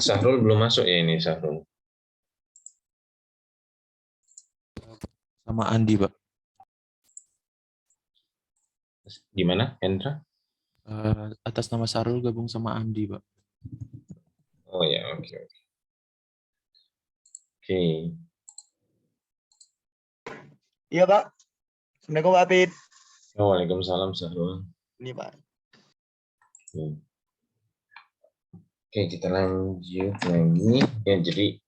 Sahrul belum masuk ya ini Sahrul. Sama Andi, Pak. Gimana, Hendra? Atas nama Sarul gabung sama Andi, Pak. Oh ya, oke. Oke. Iya, Pak. Assalamualaikum, Pak Apit. Oh, waalaikumsalam Sahrul. Ini, Pak. Oke, kita lanjut lagi. Ya, jadi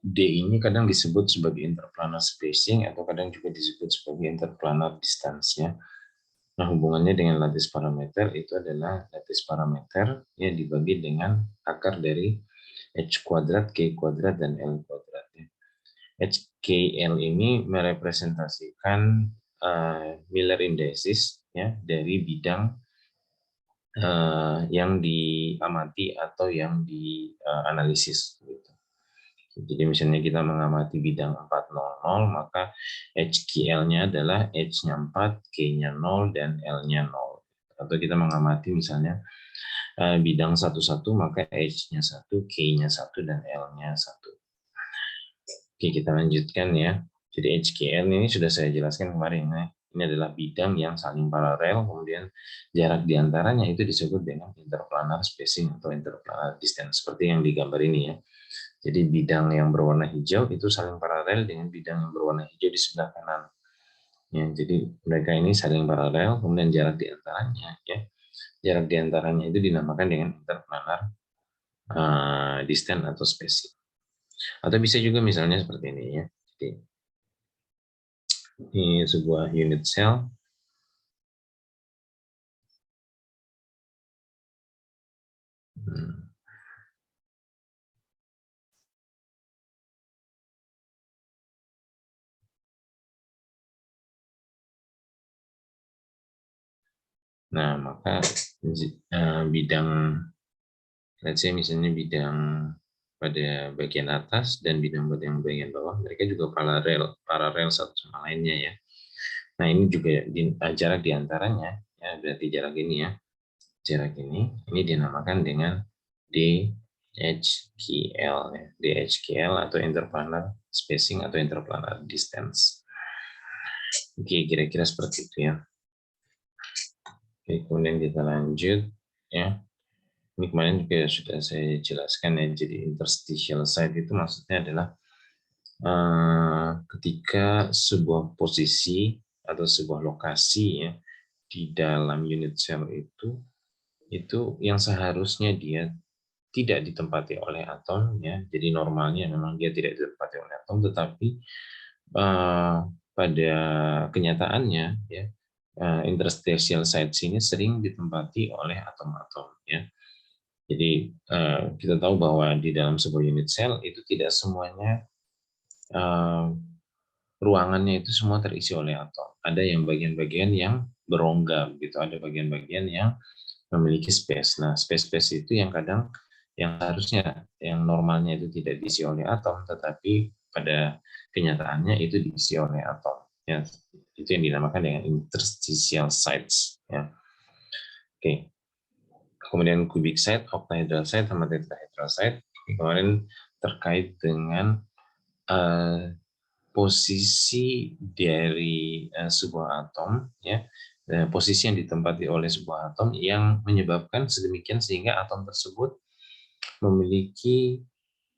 D ini kadang disebut sebagai interplanar spacing atau kadang juga disebut sebagai interplanar distance ya. Nah, hubungannya dengan lattice parameter itu adalah lattice parameter yang dibagi dengan akar dari H kuadrat, K kuadrat, dan L kuadrat. HKL ini merepresentasikan Miller indices ya dari bidang yang diamati atau yang dianalisis. Gitu. Jadi misalnya kita mengamati bidang 400, maka HKL-nya adalah H-nya 4, K-nya 0, dan L-nya 0. Atau kita mengamati misalnya bidang 11, maka H-nya 1, K-nya 1, dan L-nya 1. Oke, kita lanjutkan ya. Jadi HKL ini sudah saya jelaskan kemarin. Ya. Ini adalah bidang yang saling paralel, kemudian jarak di antaranya itu disebut dengan interplanar spacing atau interplanar distance, seperti yang digambar ini ya. Jadi bidang yang berwarna hijau itu saling paralel dengan bidang yang berwarna hijau di sebelah kanan. Ya, jadi mereka ini saling paralel, kemudian jarak di antaranya ya. Jarak di antaranya itu dinamakan dengan interplanar distance atau spacing. Atau bisa juga misalnya seperti ini ya. Jadi, ini sebuah unit cell. Nah, maka bidang, let's say misalnya bidang pada bagian atas dan bidang pada yang bagian bawah, mereka juga paralel satu sama lainnya ya. Nah, ini juga jarak diantaranya, ya berarti jarak ini ya, jarak ini dinamakan dengan DHKL, ya. DHKL atau interplanar spacing atau interplanar distance. Oke, kira-kira seperti itu ya. Oke, kemudian kita lanjut ya. Ini kemarin juga sudah saya jelaskan ya. Jadi interstitial site itu maksudnya adalah ketika sebuah posisi atau sebuah lokasi ya di dalam unit cell itu yang seharusnya dia tidak ditempati oleh atom ya. Jadi normalnya memang dia tidak ditempati oleh atom, tetapi pada kenyataannya ya interstitial sites ini sering ditempati oleh atom-atom ya. Jadi kita tahu bahwa di dalam sebuah unit sel itu tidak semuanya ruangannya itu semua terisi oleh atom. Ada yang bagian-bagian yang berongga gitu, ada bagian-bagian yang memiliki space. Nah, space-space itu yang kadang yang harusnya yang normalnya itu tidak diisi oleh atom, tetapi pada kenyataannya itu diisi oleh atom. Ya, itu yang dinamakan dengan interstitial sites. Ya. Oke. Kemudian cubic site, octahedral site, sama tetrahedral site. Kemarin terkait dengan posisi dari sebuah atom, ya, posisi yang ditempati oleh sebuah atom yang menyebabkan sedemikian sehingga atom tersebut memiliki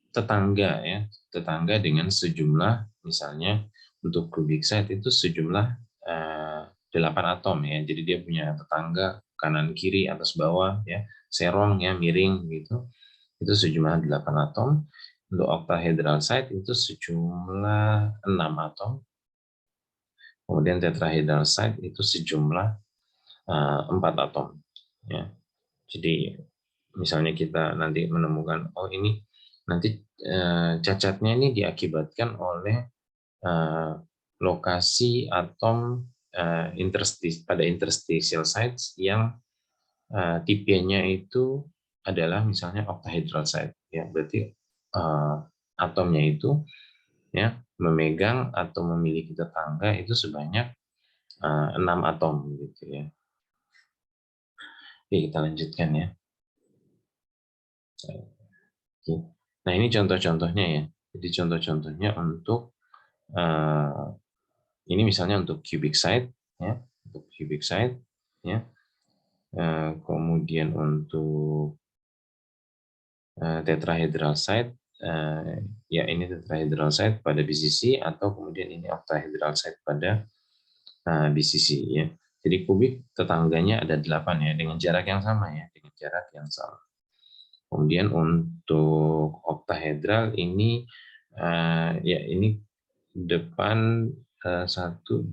tetangga, ya, tetangga dengan sejumlah, misalnya untuk cubic site itu sejumlah 8 atom ya, jadi dia punya tetangga kanan kiri atas bawah ya, serong ya, miring gitu, itu sejumlah 8 atom. Untuk octahedral site itu sejumlah 6 atom. Kemudian tetrahedral site itu sejumlah 4 atom. Ya. Jadi misalnya kita nanti menemukan, oh ini nanti cacatnya ini diakibatkan oleh lokasi atom pada interstitial sites yang tipenya itu adalah misalnya octahedral site. Ya, berarti atomnya itu ya memegang atau memiliki tetangga itu sebanyak 6 atom gitu ya. Oke, kita lanjutkan ya. Oke. Nah, ini contoh-contohnya ya. Jadi contoh-contohnya untuk ini misalnya untuk cubic site ya, untuk cubic site ya. Kemudian untuk tetrahedral site ya, ini tetrahedral site pada BCC, atau kemudian ini octahedral site pada BCC ya. Jadi kubik tetangganya ada 8 ya, dengan jarak yang sama ya, dengan jarak yang sama. Kemudian untuk octahedral ini ya, ini depan 1 2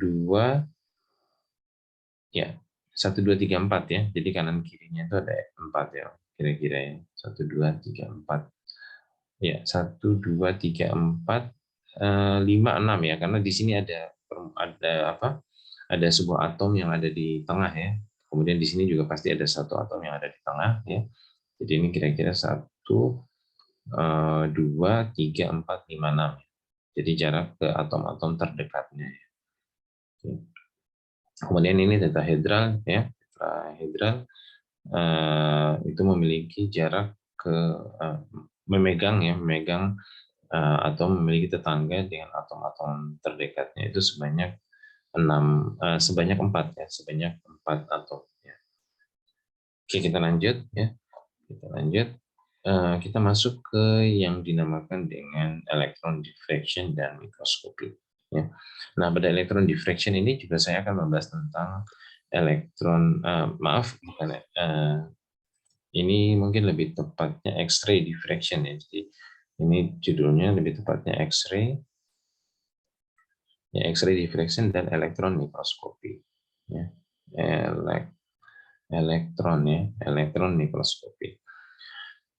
ya, 1 2 3 4 ya. Jadi kanan kirinya itu ada 4 ya, kira-kira ya. 1 2 3 4. Ya, 1 2 3 4 5 6 ya, karena di sini ada apa? Ada sebuah atom yang ada di tengah ya. Kemudian di sini juga pasti ada satu atom yang ada di tengah ya. Jadi ini kira-kira 1 2 3 4 5 6. Jadi jarak ke atom-atom terdekatnya. Kemudian ini tetrahedral ya, tetrahedral itu memiliki jarak ke memegang atau memiliki tetangga dengan atom-atom terdekatnya itu sebanyak 4 ya, sebanyak 4 atom ya. Oke, kita lanjut ya. Kita lanjut. Kita masuk ke yang dinamakan dengan electron diffraction dan mikroskopi. Ya. Nah, pada electron diffraction ini juga saya akan membahas tentang elektron, ini mungkin lebih tepatnya X-ray diffraction ya. Jadi ini judulnya lebih tepatnya X-ray, ya, X-ray diffraction dan elektron mikroskopi. Ya. Elektron mikroskopi.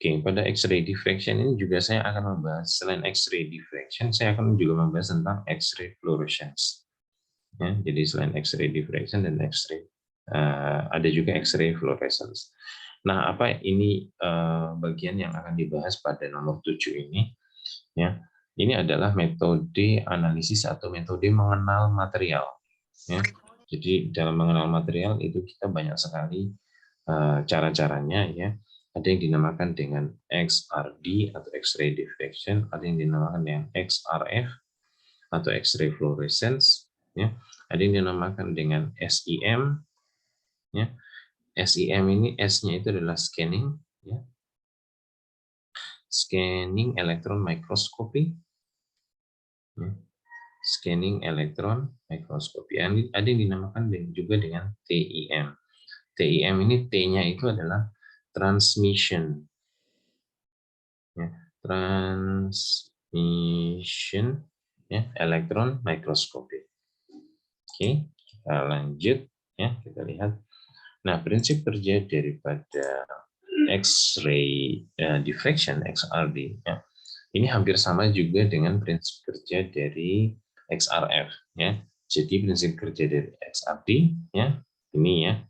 Oke, pada X-ray diffraction ini juga saya akan membahas, selain X-ray diffraction, saya akan juga membahas tentang X-ray fluorescence. Ya, jadi selain X-ray diffraction dan X-ray, ada juga X-ray fluorescence. Nah, apa ini bagian yang akan dibahas pada nomor 7 ini? Ya, ini adalah metode analisis atau metode mengenal material. Ya, jadi dalam mengenal material itu kita banyak sekali cara-caranya ya. Ada yang dinamakan dengan XRD atau X-ray diffraction, ada yang dinamakan dengan XRF atau X-ray fluorescence, ya. Ada yang dinamakan dengan SEM, ya. SEM ini S-nya itu adalah scanning, ya. Scanning electron microscopy, ya. Scanning electron microscopy. Ada yang dinamakan juga dengan TEM. TEM ini T-nya itu adalah transmission, ya, transmission ya, elektron mikroskopi. Oke, kita lanjut ya, kita lihat. Nah, prinsip kerja daripada X-ray diffraction XRD ya, ini hampir sama juga dengan prinsip kerja dari XRF ya. Jadi prinsip kerja dari XRD ya, ini ya,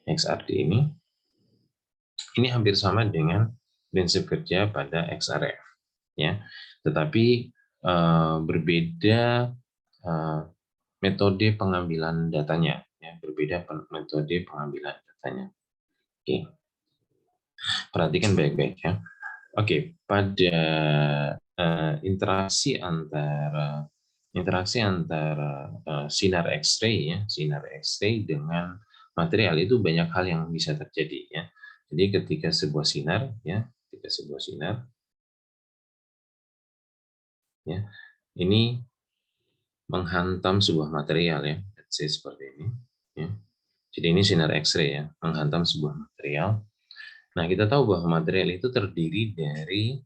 XRD ini hampir sama dengan prinsip kerja pada XRF ya, tetapi berbeda metode pengambilan datanya ya, berbeda metode pengambilan datanya. Oke, perhatikan baik-baik ya. Oke, pada interaksi antara sinar X-ray ya, sinar X-ray dengan material itu banyak hal yang bisa terjadi ya. Jadi ketika sebuah sinar ya, ya, ini menghantam sebuah material ya, let's say seperti ini ya. Jadi ini sinar X-ray ya, menghantam sebuah material. Nah, kita tahu bahwa material itu terdiri dari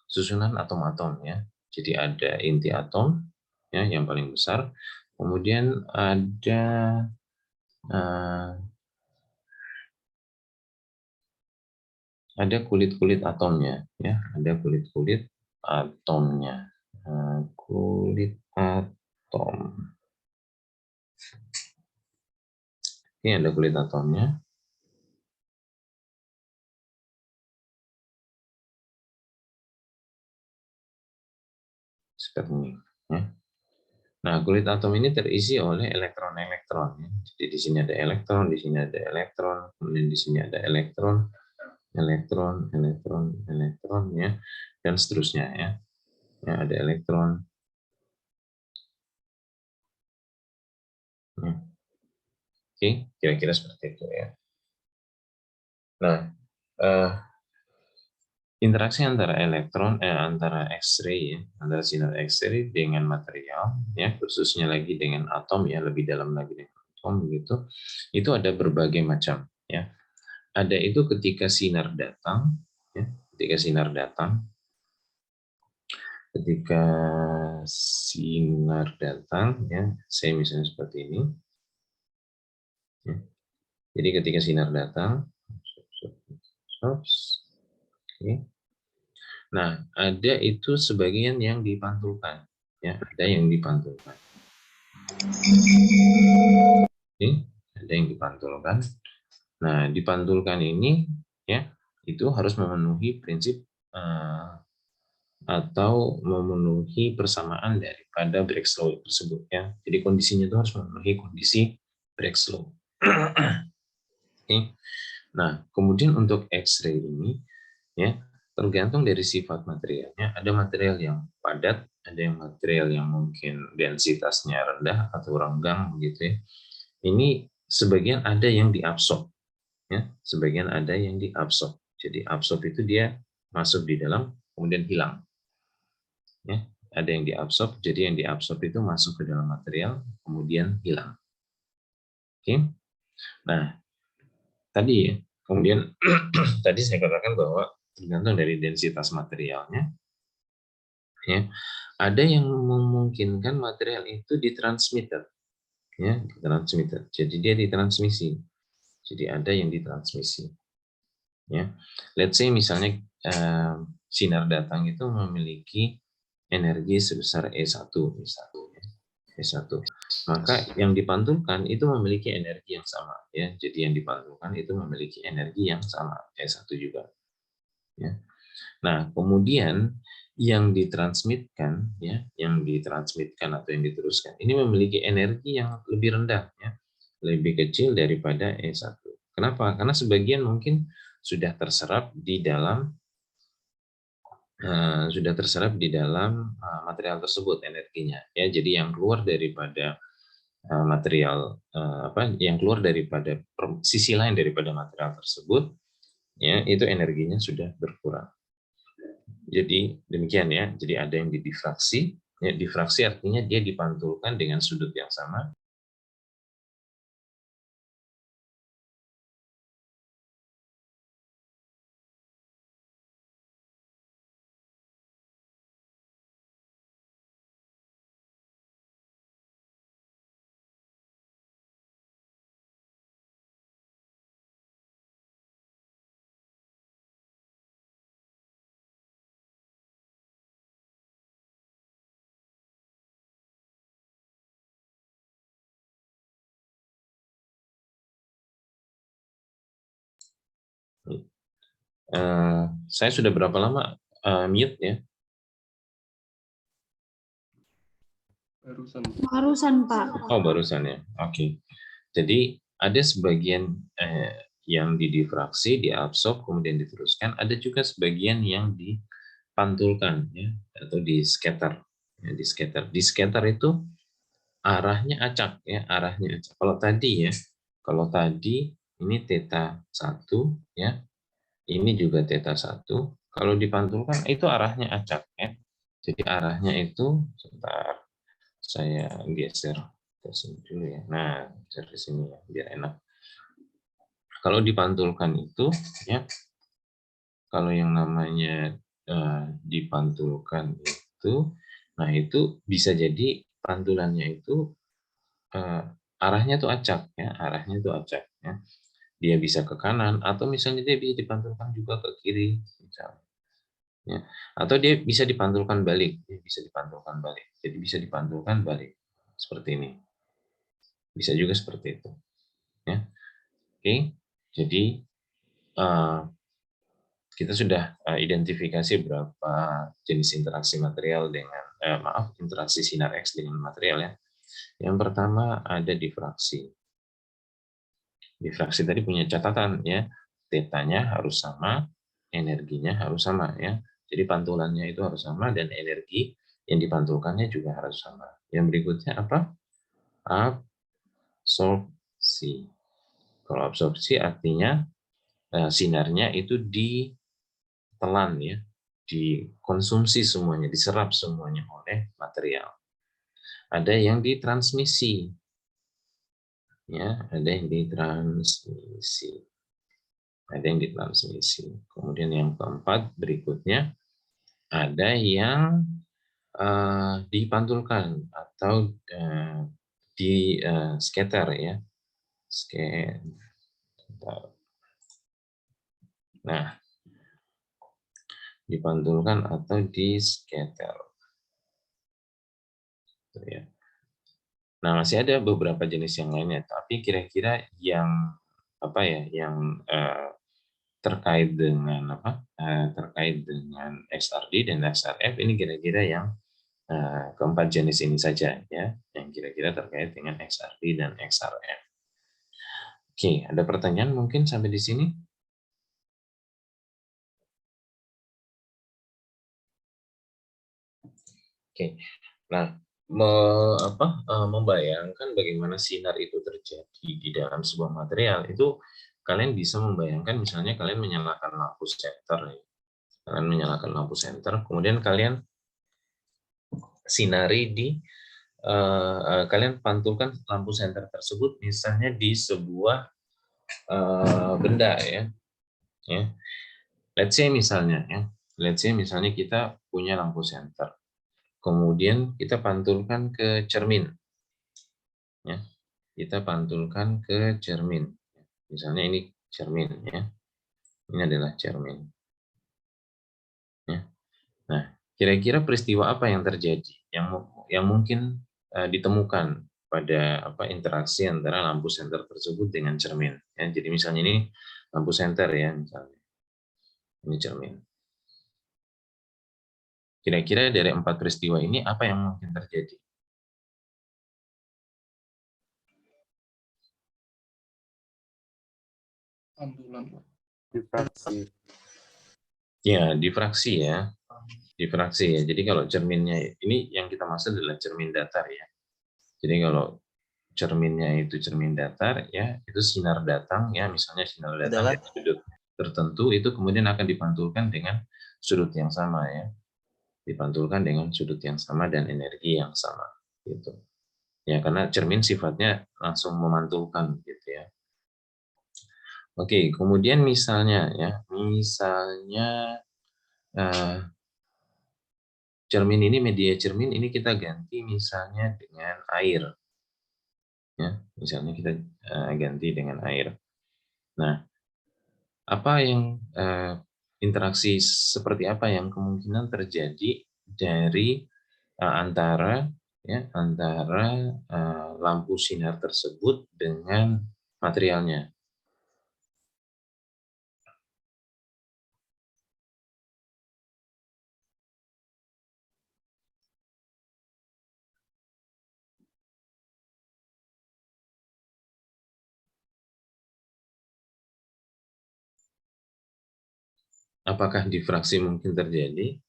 susunan atom-atom ya. Jadi ada inti atom ya, yang paling besar. Kemudian ada kulit-kulit atomnya ya, ada kulit-kulit atomnya. Kulit atom. Ini ada kulit atomnya. Seperti ini ya. Nah, kulit atom ini terisi oleh elektron-elektron ya. Jadi di sini ada elektron, di sini ada elektron, kemudian di sini ada elektron, elektron, elektron, elektron ya, dan seterusnya ya. Ya, ada elektron. Ya. Oke, kira-kira seperti itu ya. Nah, interaksi antara antara X-ray ya, antara sinar X-ray dengan material ya, khususnya lagi dengan atom ya, lebih dalam lagi dengan atom gitu. Itu ada berbagai macam ya. Ada itu ketika sinar datang ya, ketika sinar datang ya, saya misalnya seperti ini ya. Jadi ketika sinar datang, oke. Nah, ada itu sebagian yang dipantulkan ya, ada yang dipantulkan. Oke, ada yang dipantulkan. Nah, dipantulkan ini ya, itu harus memenuhi prinsip atau memenuhi persamaan daripada Braggs law tersebut ya. Jadi kondisinya itu harus memenuhi kondisi Braggs law. Oke. Nah, kemudian untuk X-ray ini ya, tergantung dari sifat materialnya. Ada material yang padat, ada yang material yang mungkin densitasnya rendah atau renggang begitu ya. Ini sebagian ada yang diabsorb ya, sebagian ada yang diabsorb. Jadi absorb itu dia masuk di dalam kemudian hilang. Ya, ada yang diabsorb, jadi yang diabsorb itu masuk ke dalam material kemudian hilang. Oke. Nah, tadi ya, kemudian tadi saya katakan bahwa tergantung dari densitas materialnya ya. Ada yang memungkinkan material itu ditransmitter ya, ditransmitter. Jadi dia ditransmisi. Jadi ada yang ditransmisi. Ya. Let's say misalnya sinar datang itu memiliki energi sebesar E1 misalnya. E1. Maka yang dipantulkan itu memiliki energi yang sama ya. Jadi yang dipantulkan itu memiliki energi yang sama, E1 juga. Ya. Nah, kemudian yang ditransmitkan ya, yang ditransmitkan atau yang diteruskan ini memiliki energi yang lebih rendah ya. Lebih kecil daripada E1. Kenapa? Karena sebagian mungkin sudah terserap di dalam material tersebut energinya ya. Jadi yang keluar daripada material yang keluar daripada sisi lain daripada material tersebut ya, itu energinya sudah berkurang. Jadi demikian ya. Jadi ada yang didifraksi ya, difraksi artinya dia dipantulkan dengan sudut yang sama. Saya sudah berapa lama mute ya? Barusan, Pak. Oh, barusan ya. Oke. Jadi ada sebagian yang didifraksi, diabsorb, kemudian diteruskan. Ada juga sebagian yang dipantulkan ya, atau di scatter. Ya, di scatter. Di scatter itu arahnya acak ya, arahnya acak. Kalau tadi ini theta 1 ya. Ini juga theta 1. Kalau dipantulkan itu arahnya acak ya. Jadi arahnya itu sebentar saya geser ke sini dulu ya. Nah, geser ke sini ya biar enak. Kalau dipantulkan itu ya, kalau yang namanya dipantulkan itu, nah itu bisa jadi pantulannya itu arahnya tuh acak ya, arahnya tuh acak ya. Dia bisa ke kanan atau misalnya dia bisa dipantulkan juga ke kiri misalnya. Ya. Atau dia bisa dipantulkan balik, dia bisa dipantulkan balik. Jadi bisa dipantulkan balik seperti ini. Bisa juga seperti itu. Ya. Oke, jadi kita sudah identifikasi berapa jenis interaksi material dengan interaksi sinar X dengan material ya. Yang pertama ada difraksi. Difraksi tadi punya catatan ya. tetanya harus sama, energinya harus sama ya. Jadi pantulannya itu harus sama dan energi yang dipantulkannya juga harus sama. Yang berikutnya apa? Absorpsi. Kalau absorpsi artinya sinarnya itu ditelan ya, dikonsumsi semuanya, diserap semuanya oleh material. Ada yang ditransmisi. Ya, ada yang ditransmisi. Ada yang ditransmisi. Kemudian yang keempat berikutnya ada yang dipantulkan atau di scatter ya. Nah, dipantulkan atau di scatter. Ya. Nah, masih ada beberapa jenis yang lainnya, tapi kira-kira yang apa ya, yang terkait dengan apa? Terkait dengan XRD dan XRF ini kira-kira yang keempat jenis ini saja ya, yang kira-kira terkait dengan XRD dan XRF. Oke, ada pertanyaan mungkin sampai di sini? Oke. Nah, membayangkan bagaimana sinar itu terjadi di dalam sebuah material itu kalian bisa membayangkan misalnya kalian menyalakan lampu senter, kalian menyalakan lampu senter, kemudian kalian sinari di kalian pantulkan lampu senter tersebut misalnya di sebuah benda ya. Let's say misalnya kita punya lampu senter, kemudian kita pantulkan ke cermin. Ya, kita pantulkan ke cermin. Misalnya ini cermin ya. Ini adalah cermin. Ya. Nah, kira-kira peristiwa apa yang terjadi yang mungkin ditemukan pada interaksi antara lampu senter tersebut dengan cermin ya. Jadi misalnya ini lampu senter ya, misalnya. Ini cermin. Kira-kira dari 4 peristiwa ini apa yang mungkin terjadi? Difraksi. Ya, difraksi ya. Difraksi ya. Jadi kalau cerminnya ini yang kita maksud adalah cermin datar ya. Jadi kalau cerminnya itu cermin datar ya, itu sinar datang ya, misalnya sinar datang dari sudut tertentu itu kemudian akan dipantulkan dengan sudut yang sama ya. Dipantulkan dengan sudut yang sama dan energi yang sama gitu. Ya, karena cermin sifatnya langsung memantulkan gitu ya. Oke, kemudian misalnya cermin ini, media cermin ini kita ganti misalnya dengan air. Ya, misalnya kita ganti dengan air. Nah, apa yang interaksi seperti apa yang kemungkinan terjadi dari antara lampu sinar tersebut dengan materialnya? Apakah difraksi mungkin terjadi?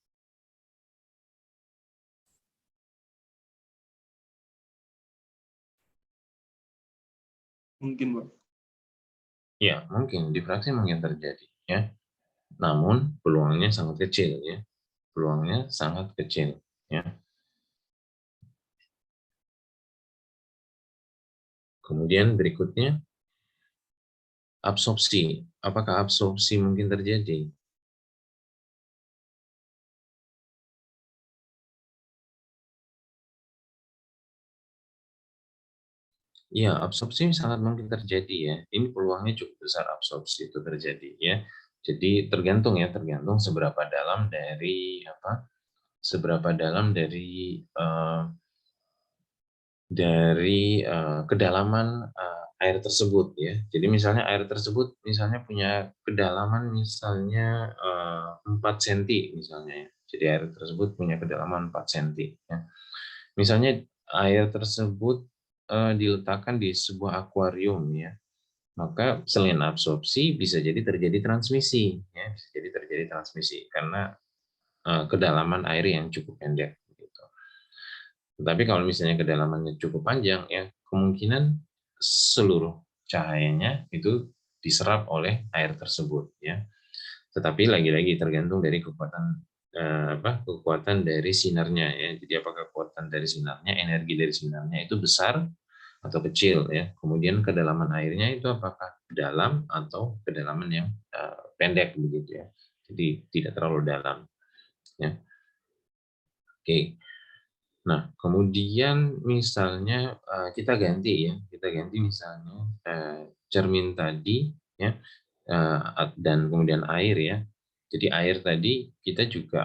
Mungkin, Pak. Ya, mungkin difraksi mungkin terjadi ya. Namun peluangnya sangat kecil ya. Peluangnya sangat kecil ya. Kemudian berikutnya absorpsi. Apakah absorpsi mungkin terjadi? Ya, absorpsi sangat mungkin terjadi ya. Ini peluangnya cukup besar absorpsi itu terjadi ya. Jadi tergantung seberapa dalam dari kedalaman air tersebut ya. Jadi misalnya air tersebut punya kedalaman misalnya 4 cm misalnya ya. Jadi air tersebut punya kedalaman 4 cm ya. Misalnya air tersebut diletakkan di sebuah akuarium ya. maka selain absorpsi bisa jadi terjadi transmisi, ya, bisa jadi terjadi transmisi karena kedalaman air yang cukup pendek. Gitu. Tetapi kalau misalnya kedalamannya cukup panjang, ya kemungkinan seluruh cahayanya itu diserap oleh air tersebut, ya. Tetapi lagi-lagi tergantung dari kekuatan dari sinarnya, ya. Jadi apakah kekuatan dari sinarnya, energi dari sinarnya itu besar atau kecil, ya. Kemudian kedalaman airnya itu apakah dalam atau kedalaman yang pendek begitu, ya. Jadi tidak terlalu dalam, ya. Oke. Nah, kemudian misalnya kita ganti, ya, kita ganti misalnya cermin tadi, ya, dan kemudian air, ya. Jadi air tadi kita juga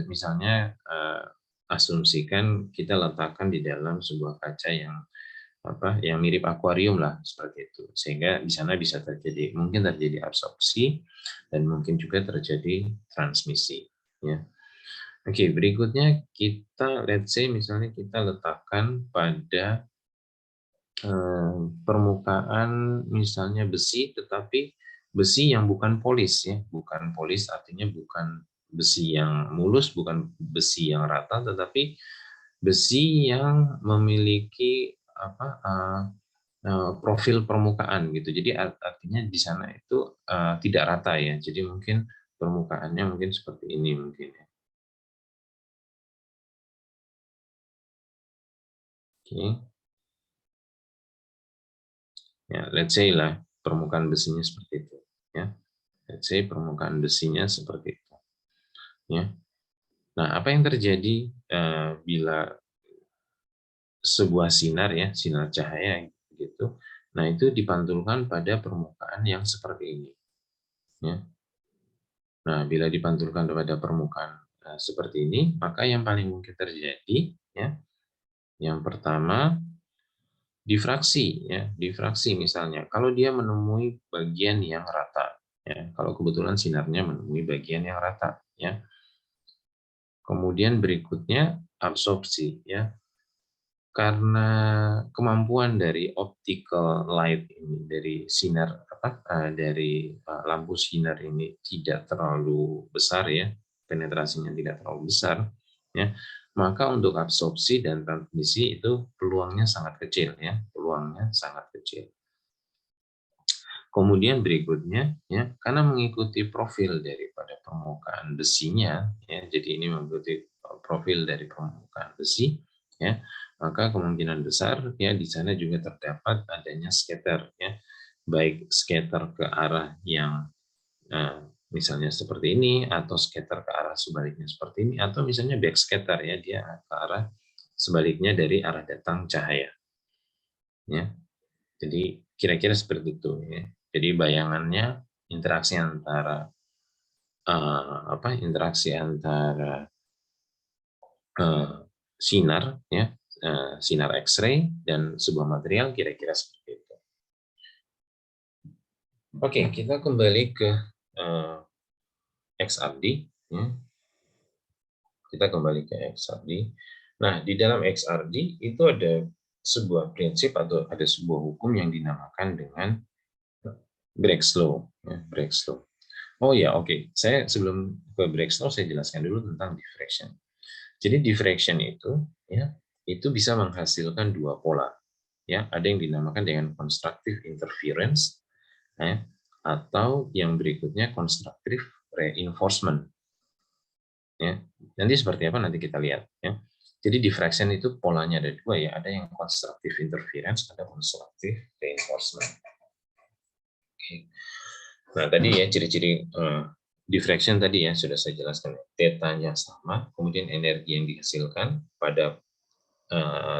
misalnya asumsikan kita letakkan di dalam sebuah kaca yang mirip akuarium lah seperti itu, sehingga di sana bisa mungkin terjadi absorpsi dan mungkin juga terjadi transmisi, ya. Oke, berikutnya kita let's say misalnya kita letakkan pada permukaan misalnya besi, tetapi besi yang bukan polis, ya, bukan polis artinya bukan besi yang mulus, bukan besi yang rata, tetapi besi yang memiliki profil permukaan gitu. Jadi artinya di sana itu tidak rata, ya. Jadi mungkin permukaannya mungkin seperti ini mungkin, ya. Oke. Ya, let's say lah permukaan besinya seperti itu, ya. Let's say permukaan besinya seperti itu, ya. Nah, apa yang terjadi bila sebuah sinar, ya, sinar cahaya gitu. Nah, itu dipantulkan pada permukaan yang seperti ini, ya. Nah, bila dipantulkan pada permukaan seperti ini, maka yang paling mungkin terjadi, ya, yang pertama difraksi, ya, difraksi misalnya. Kalau dia menemui bagian yang rata, ya, kalau kebetulan sinarnya menemui bagian yang rata, ya. Kemudian berikutnya absorpsi, ya. Karena kemampuan dari optical light ini, dari sinar dari lampu sinar ini tidak terlalu besar, ya, penetrasinya tidak terlalu besar, ya, maka untuk absorpsi dan transmisi itu peluangnya sangat kecil, ya, peluangnya sangat kecil. Kemudian berikutnya, ya, karena mengikuti profil daripada permukaan besinya, ya, jadi ini mengikuti profil dari permukaan besi, ya, maka kemungkinan besar, ya, di sana juga terdapat adanya scatter, ya, baik scatter ke arah yang misalnya seperti ini, atau scatter ke arah sebaliknya seperti ini, atau misalnya back scatter, ya, dia ke arah sebaliknya dari arah datang cahaya, ya. Jadi kira-kira seperti itu, ya. Jadi bayangannya interaksi antara sinar, ya, sinar X-ray dan sebuah material kira-kira seperti itu. Oke, kita kembali ke XRD, ya. Kita kembali ke XRD. Nah, di dalam XRD itu ada sebuah prinsip atau ada sebuah hukum yang dinamakan dengan Breaks law, ya, Breaks law. Oh ya, oke. Saya sebelum ke Breaks law saya jelaskan dulu tentang diffraction. Jadi diffraction itu, ya, itu bisa menghasilkan dua pola, ya. Ada yang dinamakan dengan constructive interference, ya, atau yang berikutnya constructive reinforcement, ya. Nanti seperti apa nanti kita lihat, ya. Jadi diffraction itu polanya ada dua, ya. Ada yang constructive interference, ada constructive reinforcement. Oke. Nah, tadi ya ciri-ciri diffraction tadi ya sudah saya jelaskan. Tetanya sama, kemudian energi yang dihasilkan pada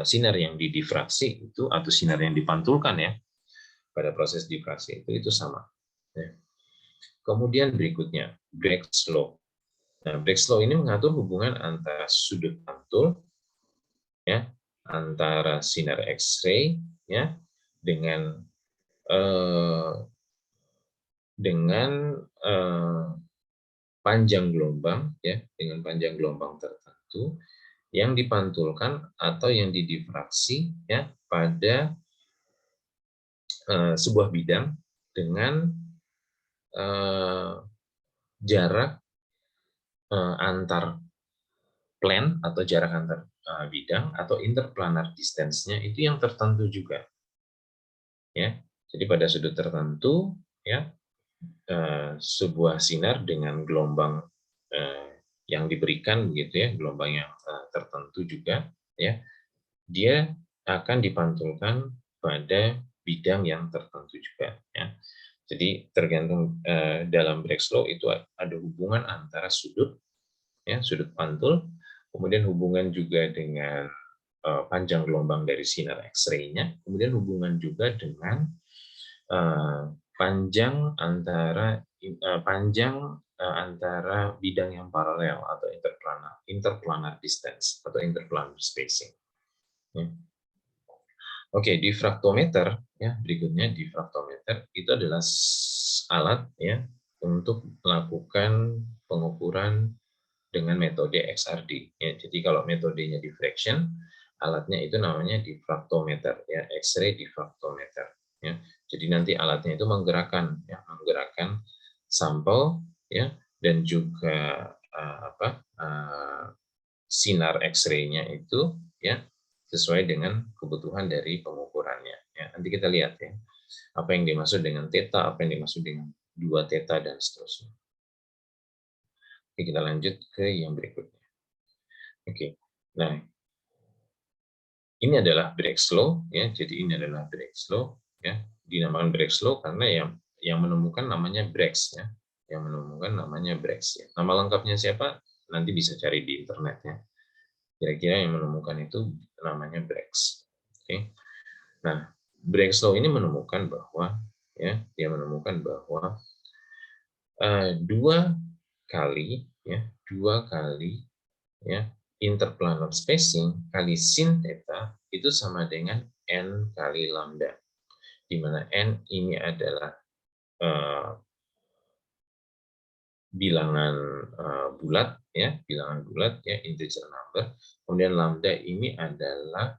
sinar yang didifraksi itu atau sinar yang dipantulkan, ya, pada proses difraksi itu sama. Ya. Kemudian berikutnya Breaks law. Nah, Breaks law ini mengatur hubungan antara sudut pantul, ya, antara sinar X-ray, ya, dengan panjang gelombang, ya, dengan panjang gelombang tertentu yang dipantulkan atau yang didifraksi, ya, pada sebuah bidang dengan jarak antar plan atau jarak antar bidang atau interplanar distance-nya itu yang tertentu juga, ya. Jadi pada sudut tertentu, ya, sebuah sinar dengan gelombang yang diberikan, begitu ya, gelombang yang tertentu juga, ya, dia akan dipantulkan pada bidang yang tertentu juga, ya. Jadi tergantung dalam Bragg's law itu ada hubungan antara sudut, ya, sudut pantul, kemudian hubungan juga dengan panjang gelombang dari sinar X-ray-nya, kemudian hubungan juga dengan panjang antara bidang yang paralel atau interplanar distance atau interplanar spacing. Ya. Oke, diffractometer, ya, berikutnya diffractometer itu adalah alat, ya, untuk melakukan pengukuran dengan metode XRD. Ya. Jadi kalau metodenya diffraction, alatnya itu namanya diffractometer, ya, X-ray diffractometer. Ya. Jadi nanti alatnya itu menggerakkan sampel, ya, dan juga sinar X-ray-nya itu, ya, sesuai dengan kebutuhan dari pengukurannya. Ya, nanti kita lihat, ya, apa yang dimaksud dengan theta, apa yang dimaksud dengan 2 theta, dan seterusnya. Oke, kita lanjut ke yang berikutnya. Oke, nah ini adalah Bragg's law, ya. Jadi ini adalah Bragg's law, ya. Dinamakan Bragg's law karena yang menemukan namanya Braggs, ya. Yang menemukan namanya Braggs, ya. Nama lengkapnya siapa? Nanti bisa cari di internet, ya. Kira-kira yang menemukan itu namanya Braggs. Oke. Nah, Bragg's law ini menemukan bahwa, ya, dia menemukan bahwa dua kali, ya, interplanar spacing kali sin theta itu sama dengan n kali lambda, di mana n ini adalah bilangan bulat, ya, integer number. Kemudian lambda ini adalah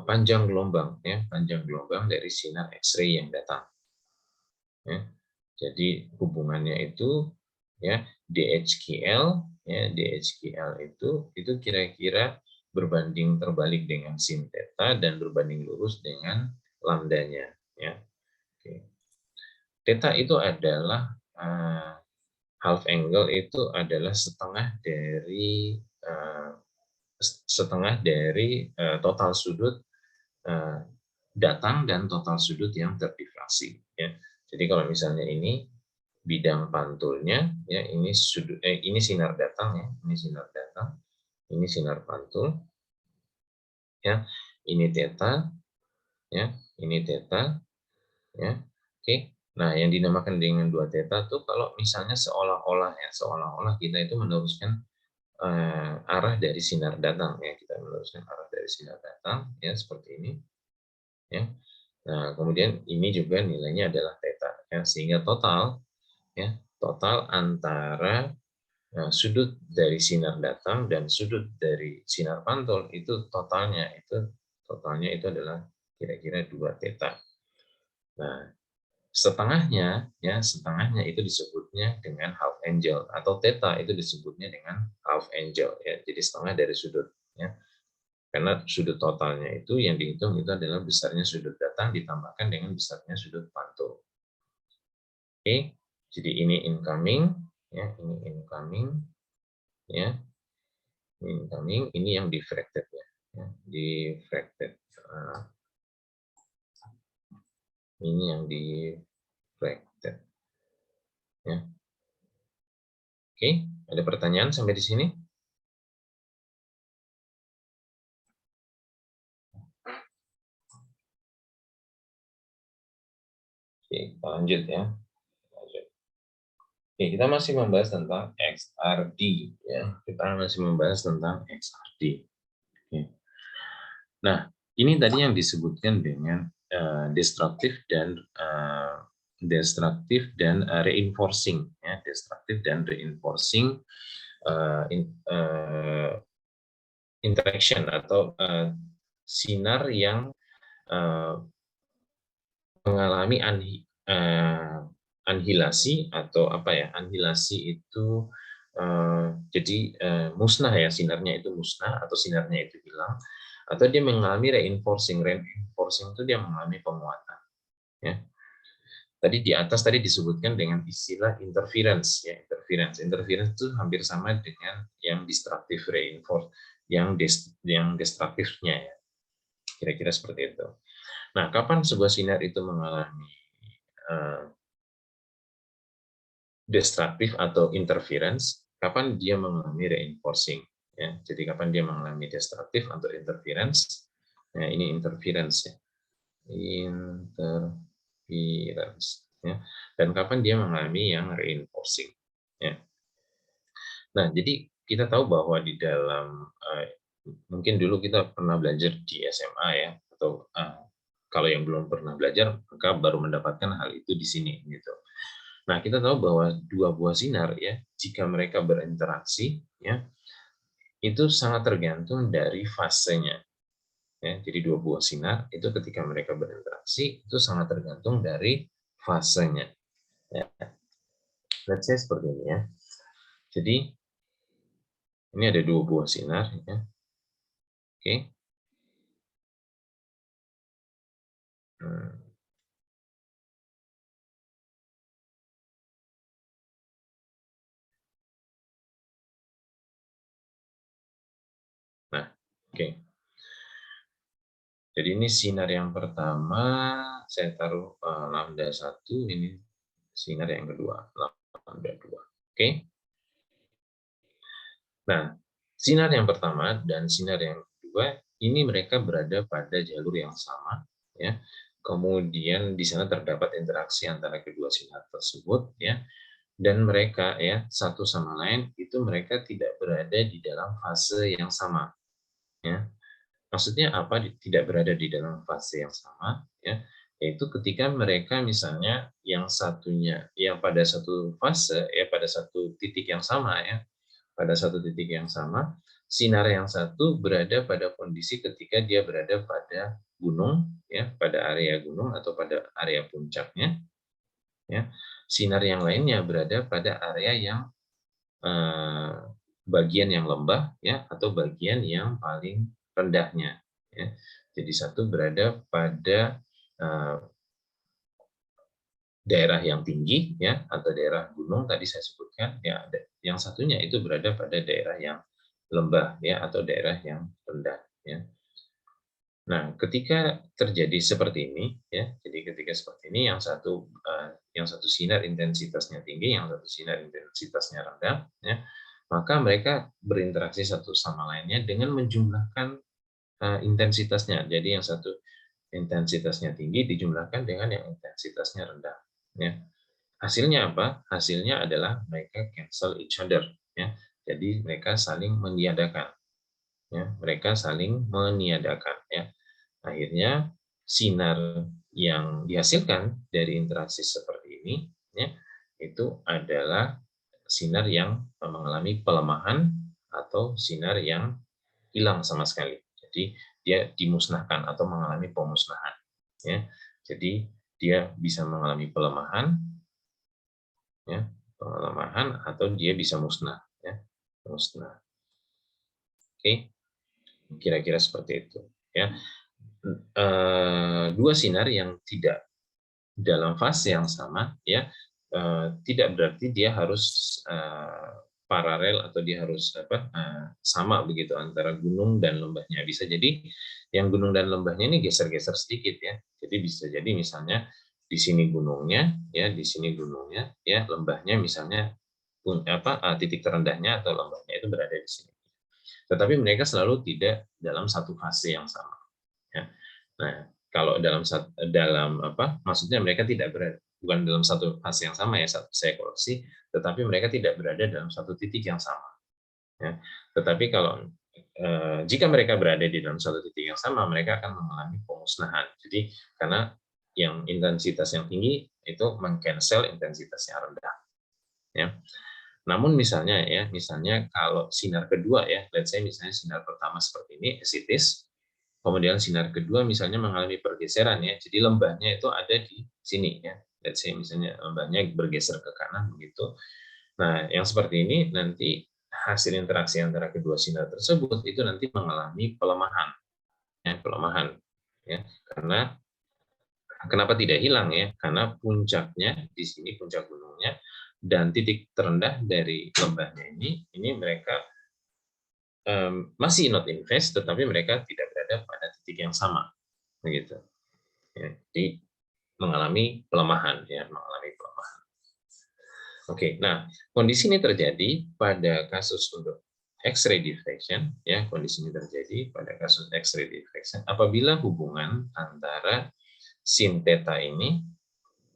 panjang gelombang, ya, panjang gelombang dari sinar X-ray yang datang. Ya. Jadi hubungannya itu, ya, DHQL, ya, DHQL itu kira-kira berbanding terbalik dengan sin theta dan berbanding lurus dengan lambdanya, ya. Oke. Theta itu adalah half angle, itu adalah setengah dari total sudut datang dan total sudut yang terdifraksi, ya. Jadi kalau misalnya ini bidang pantulnya, ya, ini sinar datang, ya, ini sinar pantul, ya, ini theta, ya, ini theta, ya. Oke. Nah, yang dinamakan dengan 2 theta tuh kalau misalnya seolah-olah kita itu meneruskan arah dari sinar datang, ya, kita meneruskan arah dari sinar datang, ya, seperti ini, ya. Nah, kemudian ini juga nilainya adalah theta, ya, sehingga total antara sudut dari sinar datang dan sudut dari sinar pantul itu totalnya itu adalah kira-kira 2 theta. Nah, setengahnya itu disebutnya dengan half angle, atau theta itu disebutnya dengan half angle, ya. Jadi setengah dari sudut, ya. Karena sudut totalnya itu yang dihitung itu adalah besarnya sudut datang ditambahkan dengan besarnya sudut pantul. Oke, jadi ini incoming, ya, ini incoming, ya, ini yang diffracted, ya, diffracted. Ini yang diffracted, ya. Oke, ada pertanyaan sampai di sini? Oke, kita lanjut, ya. Oke, kita masih membahas tentang XRD, ya. Kita masih membahas tentang XRD. Oke. Nah, ini tadi yang disebutkan dengan destruktif dan reinforcing, ya, destruktif dan reinforcing interaction atau sinar yang mengalami anihilasi atau apa ya? Anihilasi itu jadi musnah ya, sinarnya itu musnah atau sinarnya itu hilang, atau dia mengalami reinforcing. Reinforcing itu dia mengalami penguatan. Ya. Tadi di atas tadi disebutkan dengan istilah interference ya, interference itu hampir sama dengan yang destructive reinforce, yang destruktifnya ya, kira-kira seperti itu. Nah, kapan sebuah sinar itu mengalami destruktif atau interference, kapan dia mengalami reinforcing ya. Jadi kapan dia mengalami destruktif atau interference, ya ini interference ya, interference ya. Dan kapan dia mengalami yang reinforcing ya. Nah, jadi kita tahu bahwa di dalam mungkin dulu kita pernah belajar di SMA ya, atau kalau yang belum pernah belajar maka baru mendapatkan hal itu di sini gitu. Nah, kita tahu bahwa dua buah sinar ya, jika mereka berinteraksi ya, itu sangat tergantung dari fasenya. Ya, jadi dua buah sinar itu ketika mereka berinteraksi itu sangat tergantung dari fasenya. Ya. Let's say seperti ini ya. Jadi ini ada dua buah sinar ya. Oke. Nah, oke. Jadi ini sinar yang pertama, saya taruh lambda 1, ini sinar yang kedua, lambda 2. Oke. Nah, sinar yang pertama dan sinar yang kedua, ini mereka berada pada jalur yang sama. Ya. Kemudian di sana terdapat interaksi antara kedua sinar tersebut. Ya. Dan mereka ya satu sama lain itu mereka tidak berada di dalam fase yang sama. Ya. Maksudnya apa tidak berada di dalam fase yang sama ya, yaitu ketika mereka misalnya yang satunya yang pada satu fase ya, pada satu titik yang sama ya, pada satu titik yang sama, sinar yang satu berada pada kondisi ketika dia berada pada gunung ya, pada area gunung atau pada area puncaknya ya. Sinar yang lainnya berada pada area yang bagian yang lembah ya, atau bagian yang paling rendahnya ya. Jadi satu berada pada daerah yang tinggi ya, atau daerah gunung tadi saya sebutkan ya, yang satunya itu berada pada daerah yang lembah ya, atau daerah yang rendah ya. Nah, ketika terjadi seperti ini ya, jadi ketika seperti ini yang satu sinar intensitasnya tinggi, yang satu sinar intensitasnya rendah ya, maka mereka berinteraksi satu sama lainnya dengan menjumlahkan intensitasnya. Jadi yang satu intensitasnya tinggi dijumlahkan dengan yang intensitasnya rendah ya. Hasilnya apa? Hasilnya adalah mereka cancel each other ya. Jadi mereka saling meniadakan ya, mereka saling meniadakan ya. Akhirnya sinar yang dihasilkan dari interaksi seperti ini ya, itu adalah sinar yang mengalami pelemahan atau sinar yang hilang sama sekali. Jadi dia dimusnahkan atau mengalami pemusnahan ya. Jadi dia bisa mengalami pelemahan ya, pelemahan atau dia bisa musnah ya, musnah. Oke. Kira-kira seperti itu ya. Dua sinar yang tidak dalam fase yang sama ya, tidak berarti dia harus paralel atau dia harus sama begitu antara gunung dan lembahnya. Bisa jadi yang gunung dan lembahnya ini geser-geser sedikit ya. Jadi bisa jadi misalnya di sini gunungnya ya, di sini gunungnya ya, lembahnya misalnya titik terendahnya atau lembahnya itu berada di sini. Tetapi mereka selalu tidak dalam satu fase yang sama ya. Nah, kalau maksudnya mereka tidak berada bukan dalam satu fase yang sama ya, saya koreksi, tetapi mereka tidak berada dalam satu titik yang sama ya. Tetapi kalau jika mereka berada di dalam satu titik yang sama, mereka akan mengalami pemusnahan. Jadi karena yang intensitas yang tinggi itu meng-cancel intensitas yang rendah ya. Namun misalnya kalau sinar kedua ya, let's say misalnya sinar pertama seperti ini, as it is, Kemudian sinar kedua misalnya mengalami pergeseran ya. Jadi lembahnya itu ada di sini ya. Let's say misalnya lembahnya bergeser ke kanan begitu. Nah, yang seperti ini nanti hasil interaksi antara kedua sinar tersebut itu nanti mengalami pelemahan ya, pelemahan ya. Karena kenapa tidak hilang ya? Karena puncaknya di sini, puncak gunungnya dan titik terendah dari lembahnya ini mereka masih not in phase, tetapi mereka tidak berada pada titik yang sama, begitu. Ya, jadi mengalami pelemahan, ya, mengalami pelemahan. Oke, nah kondisi ini terjadi pada kasus untuk X-ray diffraction, ya, kondisi ini terjadi pada kasus X-ray diffraction apabila hubungan antara sin theta ini,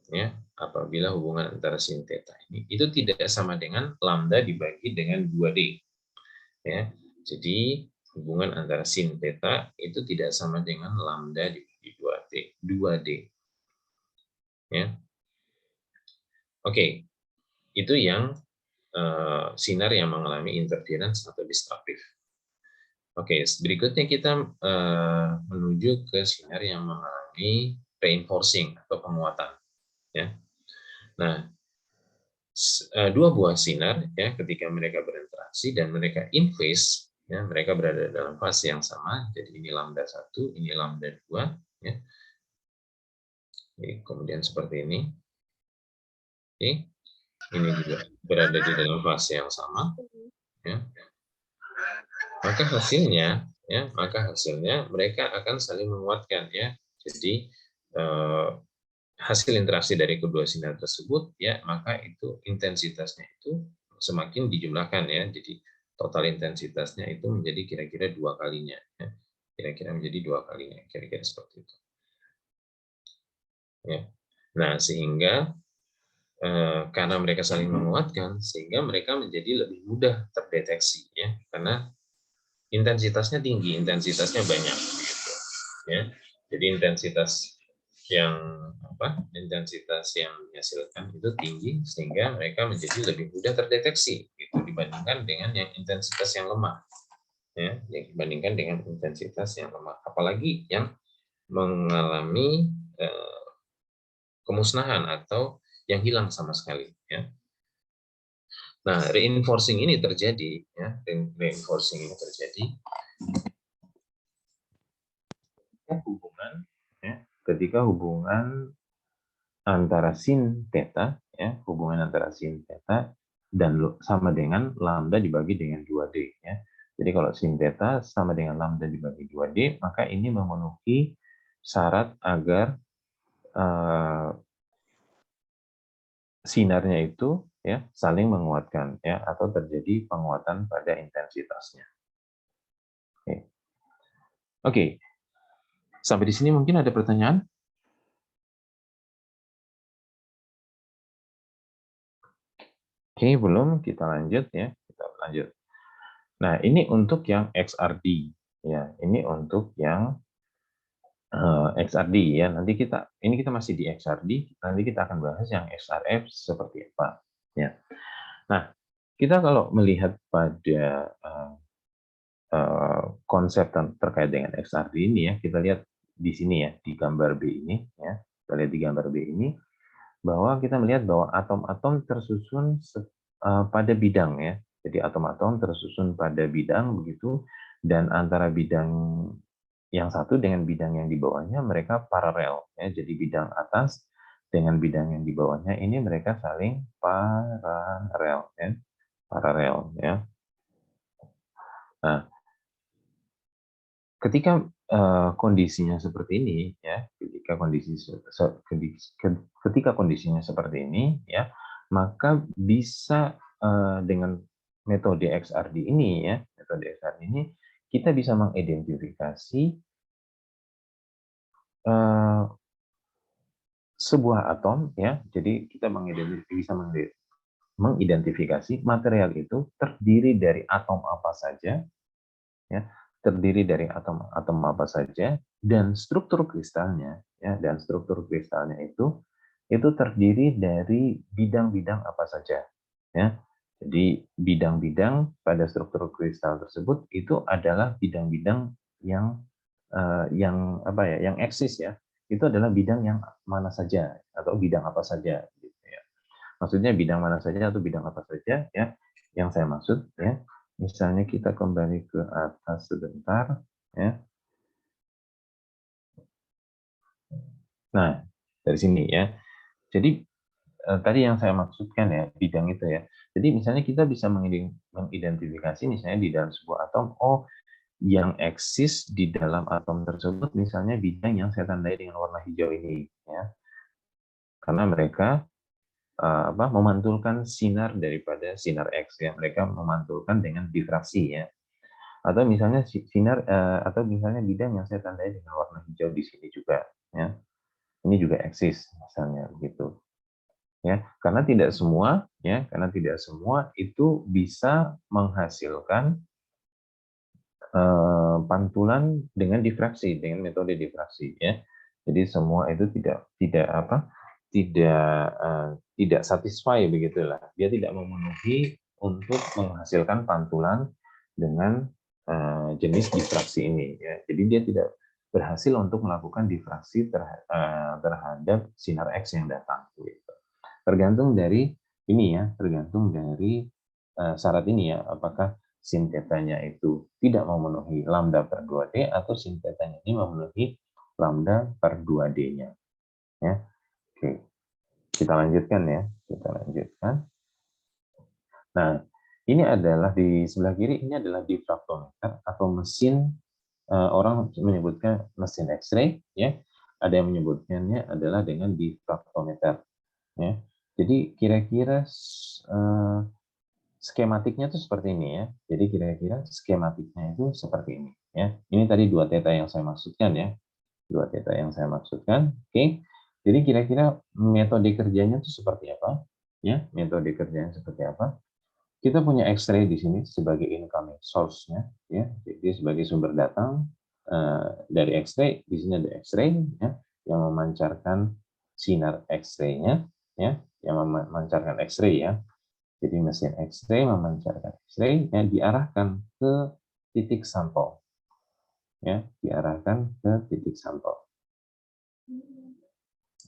ya, apabila hubungan antara sin theta ini itu tidak sama dengan lambda dibagi dengan 2D, ya. Jadi hubungan antara sin theta itu tidak sama dengan lambda dibagi 2D. Ya. Oke, itu yang sinar yang mengalami interference atau destruktif. Oke, berikutnya kita menuju ke sinar yang mengalami reinforcing atau penguatan. Ya. Nah, dua buah sinar ya ketika mereka berinteraksi dan mereka in phase, ya, mereka berada dalam fase yang sama. Jadi ini lambda 1, ini lambda 2, ya. Kemudian seperti ini. Oke. Ini juga berada di dalam fase yang sama, ya. Maka hasilnya mereka akan saling menguatkan, ya. Jadi hasil interaksi dari kedua sinar tersebut, ya, maka itu intensitasnya itu semakin dijumlahkan, ya. Jadi total intensitasnya itu menjadi kira-kira 2 kalinya, ya. Kira-kira menjadi 2 kalinya, kira-kira seperti itu. Ya. Nah, sehingga karena mereka saling menguatkan, sehingga mereka menjadi lebih mudah terdeteksi, ya, karena intensitasnya tinggi, intensitasnya banyak, gitu, ya. Jadi intensitas yang dihasilkan itu tinggi, sehingga mereka menjadi lebih mudah terdeteksi, gitu, dibandingkan dengan yang intensitas yang lemah, ya, dibandingkan dengan intensitas yang lemah, apalagi yang mengalami kemusnahan atau yang hilang sama sekali, ya. Nah, reinforcing ini terjadi, ya, reinforcing ini terjadi ketika hubungan antara sin theta, ya, hubungan antara sin theta dan sama dengan lambda dibagi dengan 2D, ya. Jadi kalau sin theta sama dengan lambda dibagi 2D, maka ini memenuhi syarat agar sinarnya itu, ya, saling menguatkan, ya, atau terjadi penguatan pada intensitasnya. Oke. Sampai di sini mungkin ada pertanyaan? Oke, belum, kita lanjut, ya. Kita lanjut. Nah, ini untuk yang XRD, ya. Ini untuk yang XRD, ya. Nanti kita masih di XRD, nanti kita akan bahas yang XRF seperti apa, ya. Nah, kita kalau melihat pada konsep terkait dengan XRD ini, ya, kita lihat di sini, ya, di gambar B ini, ya. Kita lihat di gambar B ini bahwa kita melihat bahwa atom-atom tersusun pada bidang, ya. Jadi atom-atom tersusun pada bidang begitu, dan antara bidang yang satu dengan bidang yang di bawahnya mereka paralel, ya. Jadi bidang atas dengan bidang yang di bawahnya ini mereka saling paralel, ya. Paralel, ya. Nah, ketika kondisinya seperti ini, ya, ketika kondisinya seperti ini, ya, maka bisa dengan metode XRD ini, ya, metode XRD ini kita bisa mengidentifikasi sebuah atom, ya. Jadi kita bisa mengidentifikasi material itu terdiri dari atom apa saja, ya, terdiri dari atom apa saja, dan struktur kristalnya, ya, dan struktur kristalnya itu terdiri dari bidang-bidang apa saja, ya. Jadi bidang-bidang pada struktur kristal tersebut itu adalah bidang-bidang yang yang apa ya, yang eksis ya, itu adalah bidang yang mana saja atau bidang apa saja gitu ya. Maksudnya bidang mana saja atau bidang apa saja ya yang saya maksud ya. Misalnya kita kembali ke atas sebentar ya. Nah, dari sini ya. Jadi tadi yang saya maksudkan ya, bidang itu ya. Jadi misalnya kita bisa mengidentifikasi misalnya di dalam sebuah atom, oh yang eksis di dalam atom tersebut misalnya bidang yang saya tandai dengan warna hijau ini ya. Karena mereka memantulkan sinar daripada sinar X ya. Mereka memantulkan dengan difraksi ya. Atau misalnya sinar atau misalnya bidang yang saya tandai dengan warna hijau di sini juga ya. Ini juga eksis misalnya begitu. Ya, karena tidak semua itu bisa menghasilkan pantulan dengan difraksi, dengan metode difraksi ya. Jadi semua itu tidak satisfy begitulah. Dia tidak memenuhi untuk menghasilkan pantulan dengan jenis difraksi ini ya. Jadi dia tidak berhasil untuk melakukan difraksi terhadap sinar X yang datang gitu. Tergantung dari ini ya, tergantung dari syarat ini ya, apakah sin tetanya itu tidak memenuhi lambda per 2D atau sin tetanya ini memenuhi lambda per 2D-nya. Ya. Oke. Kita lanjutkan ya. Kita lanjutkan. Nah, ini adalah di sebelah kiri ini adalah difraktometer atau mesin orang menyebutkan mesin X-ray ya. Ada yang menyebutkannya adalah dengan difraktometer ya. Jadi kira-kira skematiknya itu seperti ini ya. Jadi kira-kira skematiknya itu seperti ini ya. Ini tadi 2 theta yang saya maksudkan ya. 2 theta yang saya maksudkan. Oke. Jadi kira-kira metode kerjanya itu seperti apa? Ya, metode kerjanya seperti apa? Kita punya X-ray di sini sebagai incoming source-nya ya. Jadi sebagai sumber datang dari X-ray, di sini ada X-ray ya yang memancarkan sinar X-ray-nya ya, yang memancarkan X-ray ya. Jadi mesin X-ray memancarkan X-ray yang diarahkan ke titik sampel. Ya, diarahkan ke titik sampel.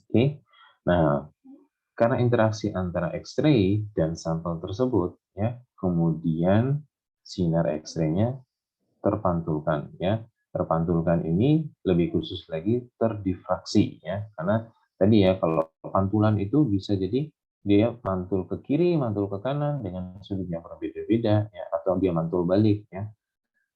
Oke. Nah, karena interaksi antara X-ray dan sampel tersebut ya, kemudian sinar X-ray-nya terpantulkan ya. Terpantulkan ini lebih khusus lagi terdifraksi ya. Karena tadi ya kalau pantulan itu bisa jadi dia mantul ke kiri, mantul ke kanan dengan sudut yang berbeda-beda ya, atau dia mantul balik ya.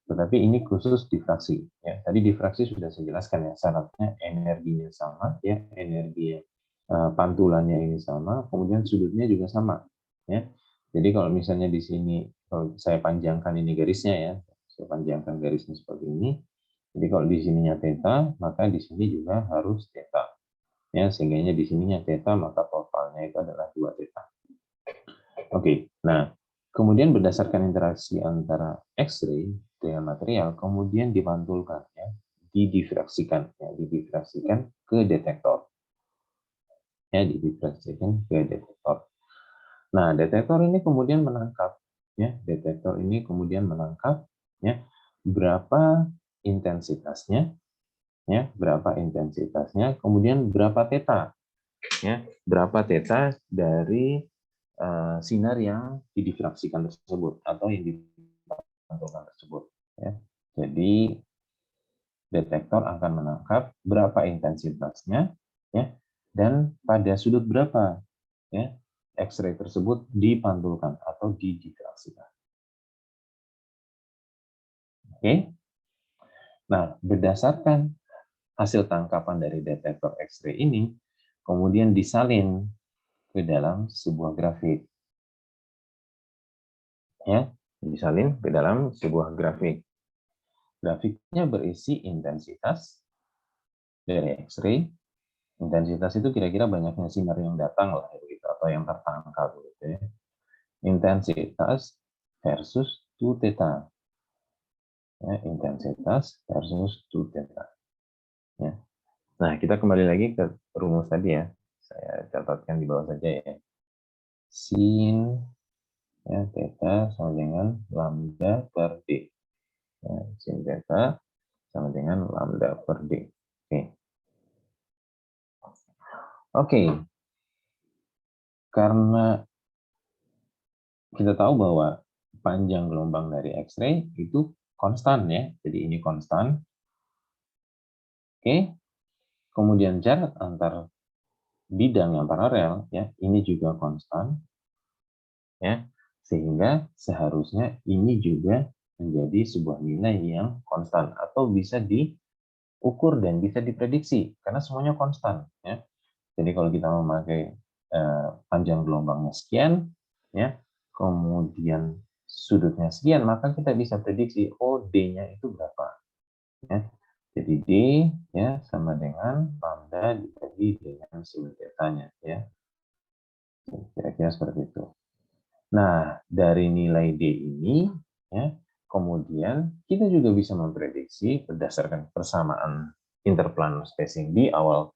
Tetapi ini khusus difraksi ya. Tadi difraksi sudah saya jelaskan ya, syaratnya energinya sama ya, energi pantulannya ini sama, kemudian sudutnya juga sama ya. Jadi kalau misalnya di sini kalau saya panjangkan ini garisnya ya, saya panjangkan garisnya seperti ini. Jadi kalau di sininya theta, maka di sini juga harus theta. Ya, sehingga di sininya theta, maka totalnya itu adalah 2 theta. Oke, nah kemudian berdasarkan interaksi antara X-ray dengan material, kemudian dipantulkan, ya, didifraksikan ke detektor. Ya, didifraksikan ke detektor. Nah, detektor ini kemudian menangkap, ya, detektor ini kemudian menangkap, ya, berapa intensitasnya, ya, berapa intensitasnya, kemudian berapa theta, ya, berapa theta dari sinar yang didifraksikan tersebut atau yang dipantulkan tersebut. Ya. Jadi detektor akan menangkap berapa intensitasnya, ya, dan pada sudut berapa ya X-ray tersebut dipantulkan atau didifraksikan. Oke. Nah, berdasarkan hasil tangkapan dari detektor X-ray ini, kemudian disalin ke dalam sebuah grafik. Ya, disalin ke dalam sebuah grafik. Grafiknya berisi intensitas dari X-ray. Intensitas itu kira-kira banyaknya sinar yang datang lah, gitu, atau yang tertangkap. Gitu ya. Intensitas versus 2 theta. Ya, intensitas versus 2 theta. Ya. Nah, kita kembali lagi ke rumus tadi ya. Saya catatkan di bawah saja ya. Sin ya, theta sama dengan lambda per D. Ya, sin theta sama dengan lambda per D. Oke. Karena kita tahu bahwa panjang gelombang dari X-ray itu konstan ya, jadi ini konstan. Oke. Kemudian jarak antar bidang yang paralel ya, ini juga konstan. Ya. Sehingga seharusnya ini juga menjadi sebuah nilai yang konstan atau bisa diukur dan bisa diprediksi karena semuanya konstan ya. Jadi kalau kita memakai panjang gelombangnya sekian ya, kemudian sudutnya sekian, maka kita bisa prediksi oh D-nya itu berapa ya. Jadi D ya sama dengan lambda dibagi dengan sudut θ-nya ya. Kira-kira seperti itu. Nah, dari nilai D ini ya, kemudian kita juga bisa memprediksi berdasarkan persamaan interplanar spacing di awal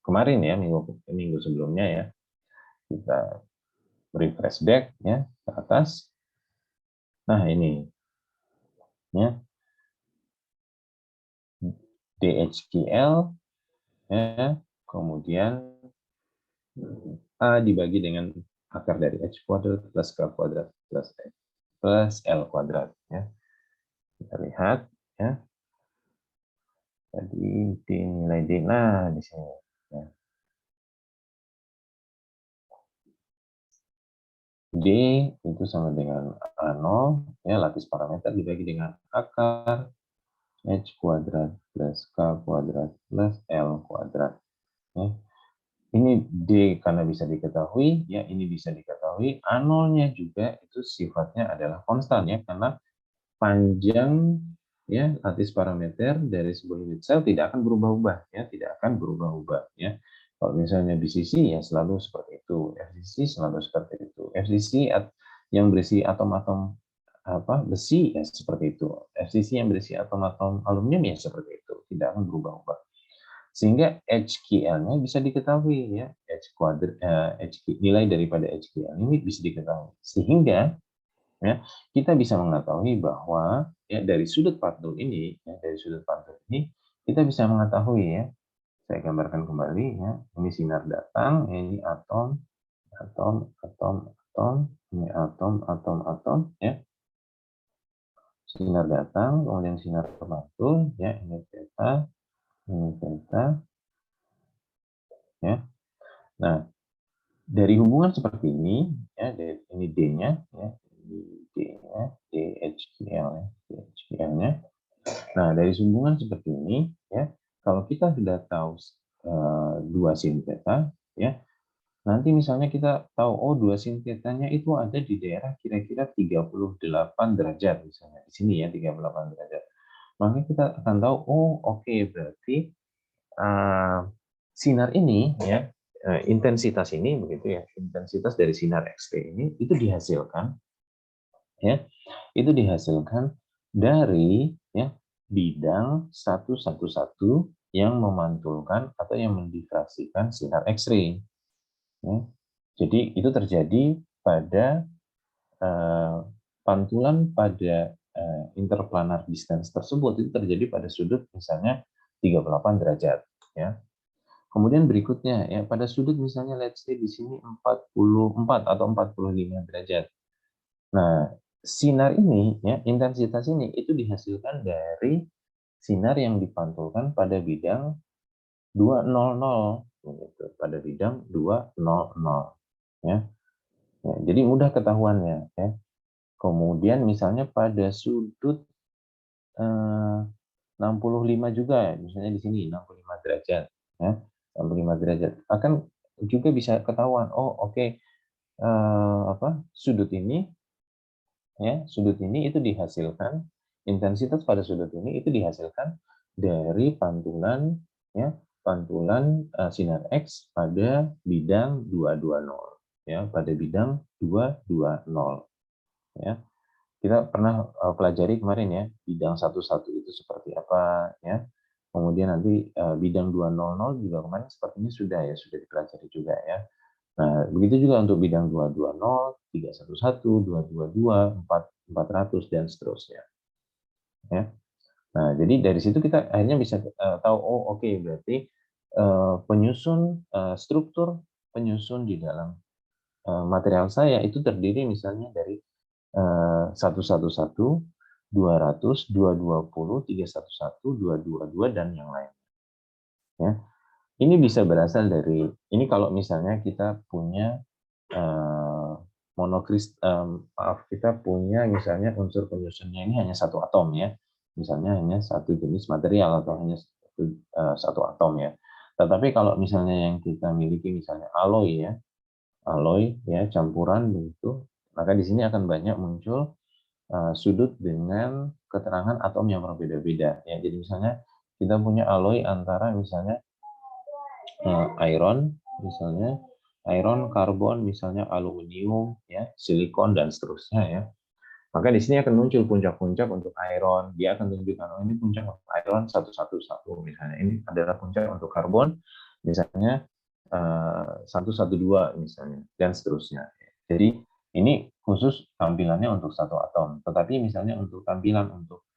kemarin ya, minggu sebelumnya ya. Kita refresh back ya ke atas. Nah, ini ya. DHQL ya, kemudian A dibagi dengan akar dari H kuadrat plus K kuadrat plus L kuadrat ya. Kita lihat ya. Tadi di nilai D, nah di sini ya. D itu sama dengan A0 ya, lattice parameter dibagi dengan akar H kuadrat plus K kuadrat plus L kuadrat ya. Ini D karena bisa diketahui ya, ini bisa diketahui. A0-nya juga itu sifatnya adalah konstan ya, karena panjang ya lattice parameter dari sebuah unit sel tidak akan berubah-ubah ya, tidak akan berubah-ubah ya. Kalau misalnya BCC ya selalu seperti itu, FCC selalu seperti itu. FCC yang berisi atom-atom besi ya seperti itu. FCC yang berisi atom-atom aluminium ya seperti itu, tidak akan berubah-ubah. Sehingga HQL-nya bisa diketahui ya, nilai daripada HQL ini bisa diketahui. Sehingga ya, kita bisa mengetahui bahwa ya dari sudut pantul ini kita bisa mengetahui ya. Saya gambarkan kembali ya. Ini sinar datang, ini atom, ini atom ya. Sinar datang, kemudian sinar terpantul ya, ini theta, ya. Nah, dari hubungan seperti ini ya, ini D-nya ya, DHQL-nya. Nah, dari hubungan seperti ini ya, kalau kita sudah tahu 2 sin theta ya, nanti misalnya kita tahu oh 2 sin theta-nya itu ada di daerah kira-kira 38 derajat misalnya. Di sini ya 38 derajat. Maka kita akan tahu oh oke, berarti sinar ini ya, intensitas ini begitu ya, intensitas dari sinar X-ray ini itu dihasilkan ya, itu dihasilkan dari ya bidang 111 yang memantulkan atau yang mendifraksikan sinar X-ray ya. Jadi itu terjadi pada pantulan pada interplanar distance tersebut, itu terjadi pada sudut misalnya 38 derajat ya. Kemudian berikutnya ya, pada sudut misalnya let's say di sini 44 atau 45 derajat. Nah, sinar ini ya, intensitas ini itu dihasilkan dari sinar yang dipantulkan pada bidang 200 gitu, pada bidang 200 ya. Ya, jadi mudah ketahuannya ya. Kemudian misalnya pada sudut 65 juga, misalnya di sini 65 derajat ya. 65 derajat akan juga bisa ketahuan oh oke, sudut ini ya, sudut ini itu dihasilkan, intensitas pada sudut ini itu dihasilkan dari pantulan ya, pantulan sinar X pada bidang 220 ya, pada bidang 220 ya. Kita pernah pelajari kemarin ya, bidang 11 itu seperti apa ya. Kemudian nanti bidang 200 juga kemarin sepertinya sudah dipelajari juga ya. Nah, begitu juga untuk bidang 220, 311, 222, 400 dan seterusnya. Ya. Nah, jadi dari situ kita akhirnya bisa tahu, oh oke, berarti penyusun struktur penyusun di dalam material saya itu terdiri misalnya dari 111, 200, 220, 311, 222 dan yang lain. Ya, ini bisa berasal dari ini kalau misalnya kita punya maaf, kita punya misalnya unsur penyusunnya ini hanya satu atom ya, misalnya hanya satu jenis material atau hanya satu atom ya. Tetapi kalau misalnya yang kita miliki misalnya alloy ya campuran begitu, maka di sini akan banyak muncul sudut dengan keterangan atom yang berbeda-beda ya. Jadi misalnya kita punya alloy antara misalnya iron misalnya iron, karbon, misalnya aluminium, ya, silikon dan seterusnya ya. Maka di sini akan muncul puncak-puncak untuk iron. Dia akan tunjukkan oh ini puncak untuk iron 111 misalnya. Ini adalah puncak untuk karbon misalnya 112 misalnya dan seterusnya. Jadi ini khusus tampilannya untuk satu atom. Tetapi misalnya untuk tampilan untuk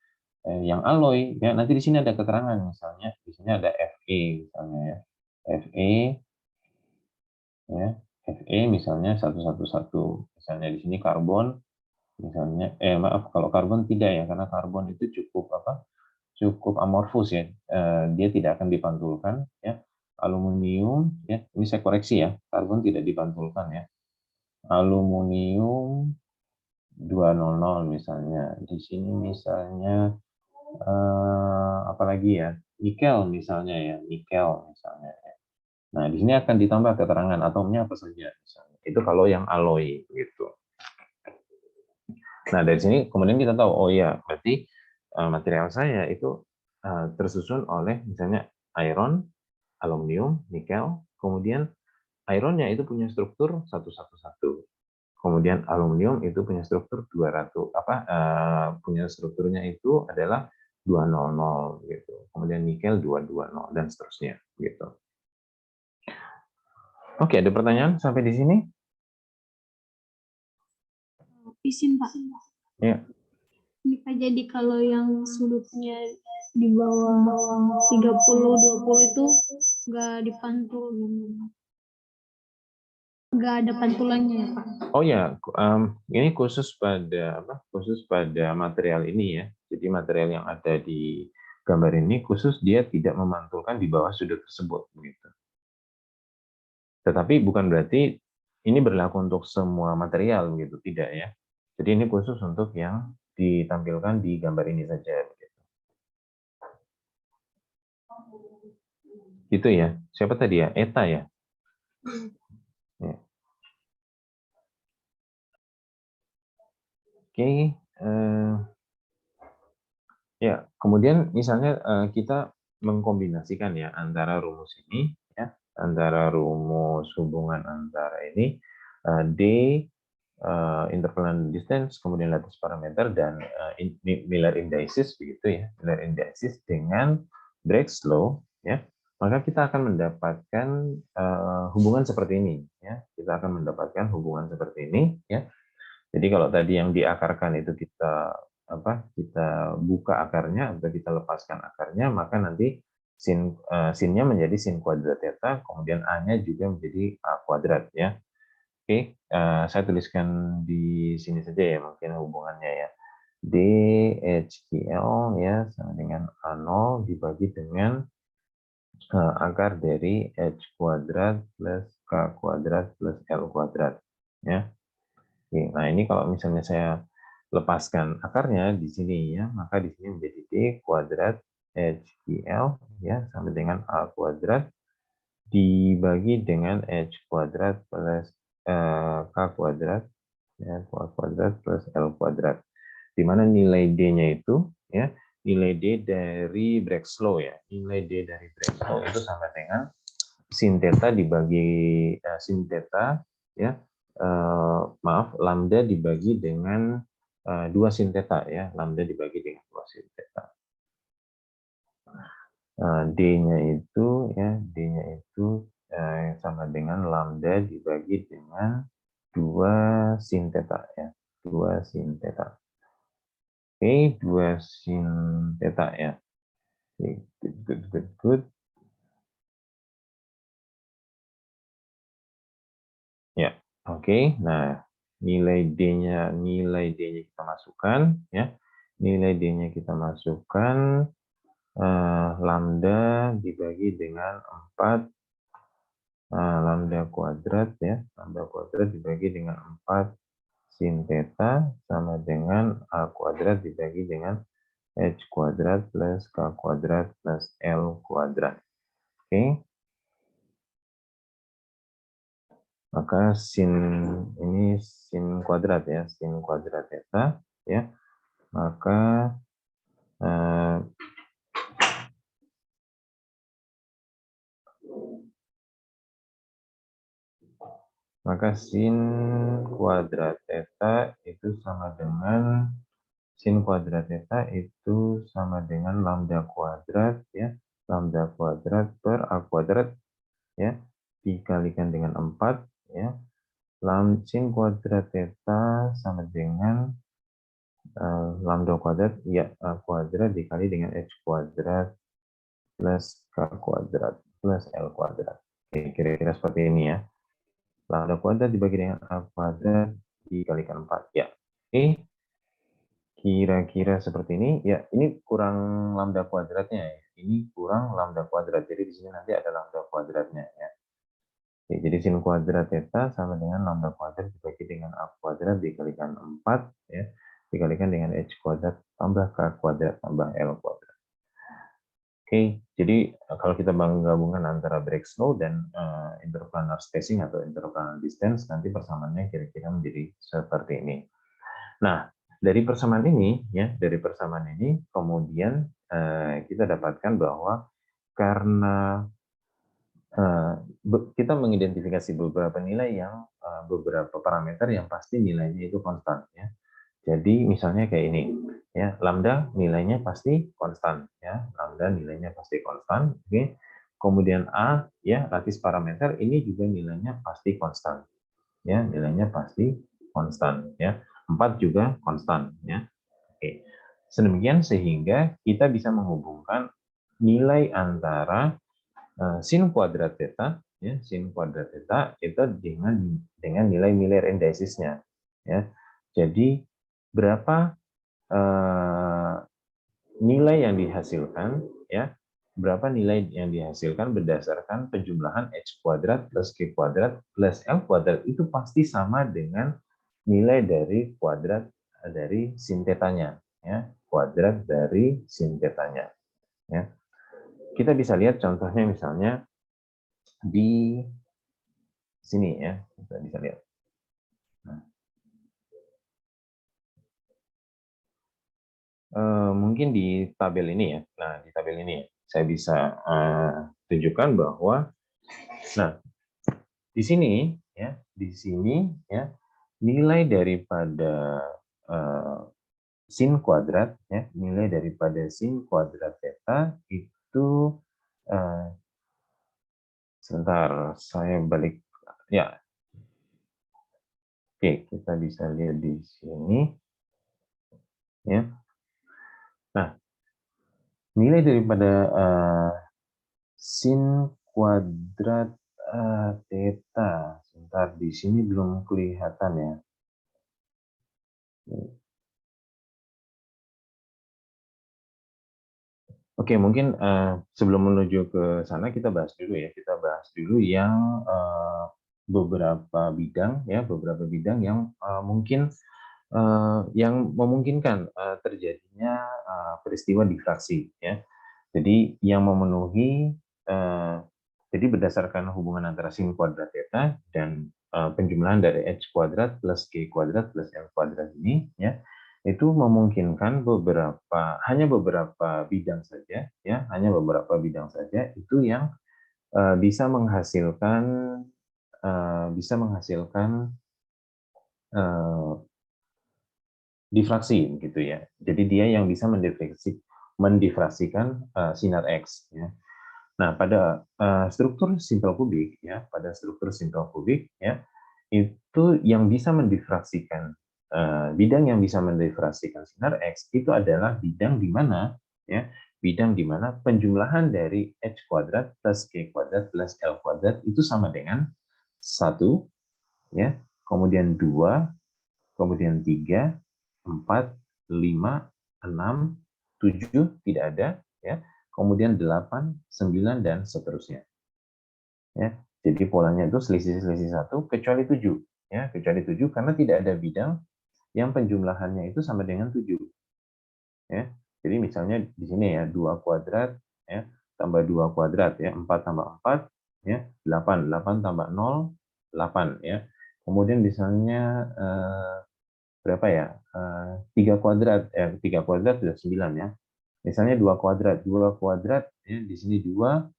yang alloy ya nanti di sini ada keterangan misalnya di sini ada Fe misalnya ya. Fe ya Fe misalnya 111 misalnya di sini karbon misalnya maaf kalau karbon tidak ya karena karbon itu cukup amorfus ya dia tidak akan dipantulkan ya. Aluminium ya ini saya koreksi ya karbon tidak dipantulkan ya. Aluminium 200 misalnya di sini misalnya apalagi ya nikel misalnya ya nikel misalnya. Nah, di sini akan ditambah keterangan atomnya apa saja misalnya. Itu kalau yang alloy gitu. Nah, dari sini kemudian kita tahu oh ya, berarti material saya itu tersusun oleh misalnya iron, aluminium, nikel, kemudian ironnya itu punya struktur 111. Kemudian aluminium itu punya struktur 200 punya strukturnya itu adalah 200 gitu. Kemudian nikel 220 dan seterusnya gitu. Oke, ada pertanyaan sampai di sini? Izin Pak. Ya. Ini Pak, jadi kalau yang sudutnya di bawah 30-20 itu nggak dipantul, nggak ada pantulannya ya Pak? Oh ya, ini khusus pada Khusus pada material ini ya. Jadi material yang ada di gambar ini khusus dia tidak memantulkan di bawah sudut tersebut begitu. Tetapi bukan berarti ini berlaku untuk semua material gitu, tidak ya. Jadi ini khusus untuk yang ditampilkan di gambar ini saja begitu. Gitu ya. Siapa tadi ya? Eta ya? Ya. Oke, ya, kemudian misalnya kita mengkombinasikan ya antara rumus ini ya, antara rumus hubungan antara ini D interpolation distance, kemudian lattice parameter dan Miller indices begitu ya, Miller indices dengan Brake's law ya, maka kita akan mendapatkan hubungan seperti ini ya, kita akan mendapatkan hubungan seperti ini ya. Jadi kalau tadi yang diakarkan itu kita buka akarnya atau kita lepaskan akarnya, maka nanti sin-nya menjadi sin kuadrat theta, kemudian A-nya juga menjadi A kuadrat ya. Oke, saya tuliskan di sini saja ya mungkin hubungannya ya. DHQL ya sama dengan A0 dibagi dengan akar dari H kuadrat plus K kuadrat plus L kuadrat ya. Oke, nah ini kalau misalnya saya lepaskan akarnya di sini ya, maka di sini menjadi D kuadrat HQL ya sama dengan A kuadrat dibagi dengan H kuadrat plus K kuadrat ya, K kuadrat plus L kuadrat. Di mana nilai D-nya itu ya, nilai D dari Brake's law ya. Nilai D dari Brake's law itu sama dengan sin theta dibagi sin theta ya. Lambda dibagi dengan 2 sin theta ya, lambda dibagi dengan 2 sin theta. D-nya itu sama dengan lambda dibagi dengan 2 sin theta ya, 2 sin theta. Oke, 2 sin theta ya. Oke, good. Ya, oke. Nah, nilai D-nya kita masukkan ya. Nilai D-nya kita masukkan, lambda dibagi dengan 4 lambda kuadrat ya. Lambda kuadrat dibagi dengan 4 sin theta sama dengan A kuadrat dibagi dengan H kuadrat plus K kuadrat plus L kuadrat. Oke. Maka ini sin kuadrat ya, sin kuadrat theta ya. Maka sin kuadrat theta itu sama dengan lambda kuadrat ya, lambda kuadrat per A kuadrat ya, dikalikan dengan 4 ya. Sin kuadrat theta sama dengan lambda kuadrat ya, A kuadrat dikali dengan H kuadrat plus K kuadrat plus L kuadrat. Oke, kira-kira seperti ini ya. Lambda kuadrat dibagi dengan A kuadrat dikalikan 4 ya. Oke, kira-kira seperti ini ya. Ini kurang lambda kuadratnya ya. Ini kurang lambda kuadrat, jadi di sini nanti ada lambda kuadratnya ya. Oke, jadi sin kuadrat theta sama dengan lambda kuadrat dibagi dengan A kuadrat dikalikan 4 ya, dikalikan dengan H kuadrat tambah K kuadrat tambah L kuadrat. Oke, jadi kalau kita menggabungkan antara Break-Slow dan interplanar spacing atau interplanar distance, nanti persamaannya kira-kira menjadi seperti ini. Nah, dari persamaan ini ya, kemudian kita dapatkan bahwa karena kita mengidentifikasi beberapa nilai yang beberapa parameter yang pasti nilainya itu konstan ya. Jadi misalnya kayak ini ya, lambda nilainya pasti konstan ya, lambda nilainya pasti konstan. Oke. Kemudian A ya, lattice parameter ini juga nilainya pasti konstan. Ya, nilainya pasti konstan ya. 4 juga konstan ya. Oke. Sedemikian sehingga kita bisa menghubungkan nilai antara sin kuadrat theta ya, sin kuadrat theta itu dengan nilai-nilai rendezisnya ya. Jadi berapa nilai yang dihasilkan ya, berapa nilai yang dihasilkan berdasarkan penjumlahan H kuadrat plus Q kuadrat plus L kuadrat itu pasti sama dengan nilai dari kuadrat dari sin tetanya ya, kuadrat dari sin tetanya ya. Kita bisa lihat contohnya misalnya di sini ya, kita bisa lihat. Nah, mungkin di tabel ini ya. Nah, di tabel ini saya bisa tunjukkan bahwa, nah di sini ya, nilai daripada sin kuadrat ya, nilai daripada sin kuadrat theta itu sebentar saya balik ya. Oke, kita bisa lihat di sini ya. Nah, nilai daripada sin kuadrat theta, sebentar di sini belum kelihatan ya. Oke, mungkin sebelum menuju ke sana kita bahas dulu ya. Kita bahas dulu yang beberapa bidang yang mungkin yang memungkinkan terjadinya peristiwa difraksi ya. Jadi yang memenuhi jadi berdasarkan hubungan antara sin kuadrat theta dan penjumlahan dari H kuadrat plus Q kuadrat plus L kuadrat ini ya, itu memungkinkan hanya beberapa bidang saja ya, itu yang bisa menghasilkan difraksi gitu ya. Jadi dia yang bisa mendifraksikan sinar X ya. Nah, pada struktur simpel kubik ya, itu yang bisa mendifraksikan bidang yang bisa mendifraksikan sinar X itu adalah bidang di mana ya, bidang di mana penjumlahan dari H kuadrat plus K kuadrat plus L kuadrat itu sama dengan 1 ya, kemudian 2, kemudian 3, 4, 5, 6, 7 tidak ada ya, kemudian 8, 9 dan seterusnya. Ya. Jadi polanya itu selisih-selisih 1 kecuali 7 ya, kecuali 7 karena tidak ada bidang yang penjumlahannya itu sama dengan 7. Ya. Jadi misalnya di sini ya 2 kuadrat ya tambah 2 kuadrat ya, 4 tambah 4 ya 8, 8 tambah 0 8 ya. Kemudian misalnya berapa ya? 3 kuadrat 3 kuadrat sudah 9 ya. Misalnya 2 kuadrat, 2 kuadrat ya di sini 2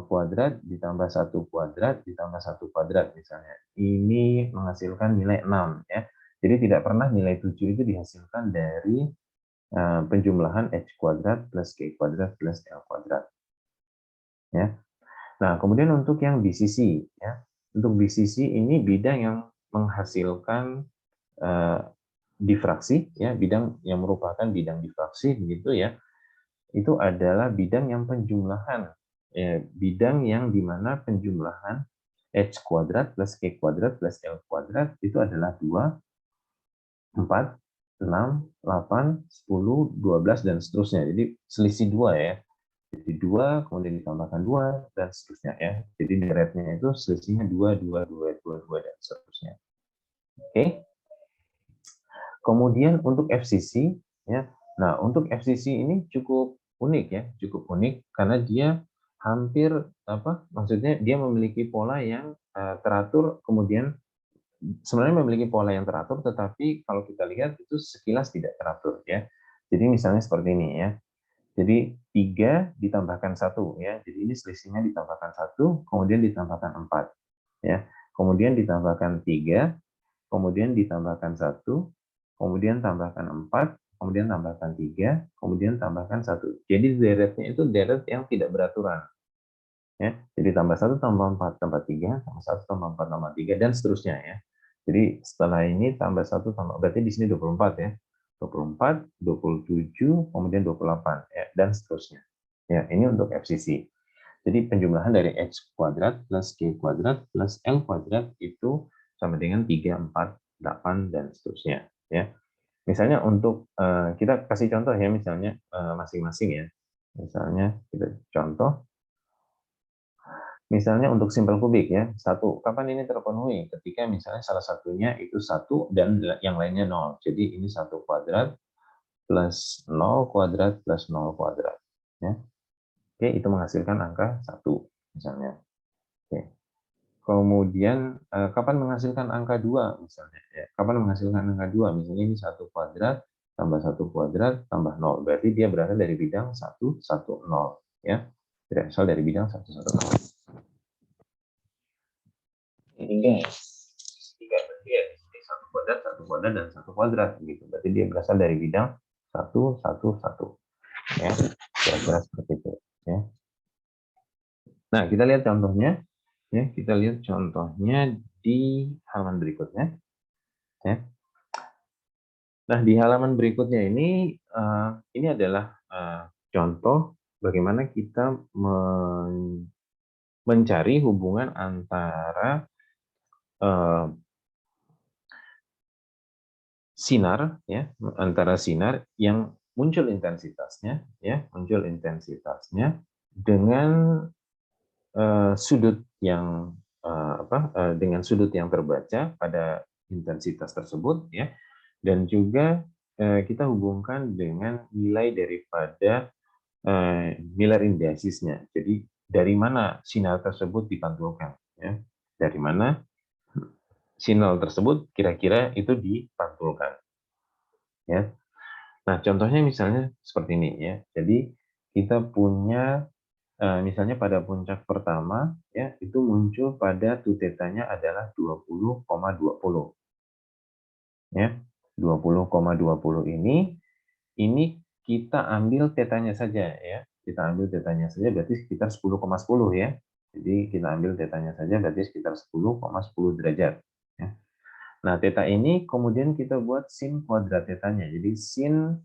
kuadrat ditambah 1 kuadrat ditambah 1 kuadrat misalnya. Ini menghasilkan nilai 6 ya. Jadi tidak pernah nilai 7 itu dihasilkan dari penjumlahan H kuadrat plus K kuadrat plus L kuadrat. Ya. Nah, kemudian untuk yang BCC ya. Untuk BCC ini bidang yang menghasilkan difraksi ya, bidang yang merupakan bidang difraksi begitu ya. Itu adalah bidang yang penjumlahan bidang yang dimana penjumlahan H kuadrat plus K kuadrat plus L kuadrat itu adalah 2, 4, 6, 8, 10, 12 dan seterusnya. Jadi selisih 2 ya. Jadi 2 kemudian ditambahkan 2 dan seterusnya ya. Jadi deretnya itu selisihnya 2, 2, 2, 2, 2 dan seterusnya. Oke. Kemudian untuk FCC ya. Nah, untuk FCC ini cukup unik ya, cukup unik karena dia hampir maksudnya dia memiliki pola yang teratur, kemudian sebenarnya memiliki pola yang teratur, tetapi kalau kita lihat itu sekilas tidak teratur ya. Jadi misalnya seperti ini ya. Jadi 3 ditambahkan 1 ya. Jadi ini selisihnya ditambahkan 1, kemudian ditambahkan 4 ya. Kemudian ditambahkan 3, kemudian ditambahkan 1, kemudian tambahkan 4, kemudian tambahkan 3, kemudian tambahkan 1. Jadi deretnya itu deret yang tidak beraturan. Ya, jadi tambah 1 tambah 4 tambah 3, tambah 1 tambah 4 tambah 3 dan seterusnya ya. Jadi setelah ini tambah 1 tambah berarti di sini 24 ya. 24, 27, kemudian 28 ya dan seterusnya. Ya, ini untuk FCC. Jadi penjumlahan dari H kuadrat plus K kuadrat plus L kuadrat itu sama dengan 3, 4, 8 dan seterusnya ya. Misalnya untuk kita kasih contoh ya, misalnya masing-masing ya. Misalnya kita contoh. Misalnya untuk simpel kubik ya, 1. Kapan ini terpenuhi? Ketika misalnya salah satunya itu 1 dan yang lainnya 0. Jadi ini 1 kuadrat plus 0 kuadrat plus 0 kuadrat. Ya. Oke, itu menghasilkan angka 1 misalnya. Oke. Kemudian kapan menghasilkan angka 2 misalnya? Ya. Kapan menghasilkan angka 2? Misalnya ini 1 kuadrat tambah 1 kuadrat tambah 0. Berarti dia berasal dari bidang 1, 1, 0. Ya. Berasal dari bidang 1, 1, 0. Tiga berarti ya di sini 1 kuadrat dan 1 kuadrat gitu. Berarti dia berasal dari bidang 1, 1, 1 ya, kira-kira seperti itu ya. Nah, kita lihat contohnya ya, kita lihat contohnya di halaman berikutnya ya. Nah, di halaman berikutnya ini adalah contoh bagaimana kita mencari hubungan antara sinar ya, antara sinar yang muncul intensitasnya dengan sudut yang dengan sudut yang terbaca pada intensitas tersebut ya, dan juga kita hubungkan dengan nilai daripada nilai indasisnya. Jadi dari mana sinar tersebut dipantulkan ya, dari mana sinyal tersebut kira-kira itu dipantulkan ya. Nah, contohnya misalnya seperti ini ya. Jadi kita punya misalnya pada puncak pertama ya itu muncul pada tutetanya adalah 20,20 ya. 20,20 ini kita ambil tetanya saja ya. Kita ambil tetanya saja berarti sekitar 10,10 ya. Jadi kita ambil tetanya saja berarti sekitar 10,10 derajat ya. Nah, theta ini kemudian kita buat sin kuadrat tetanya. Jadi sin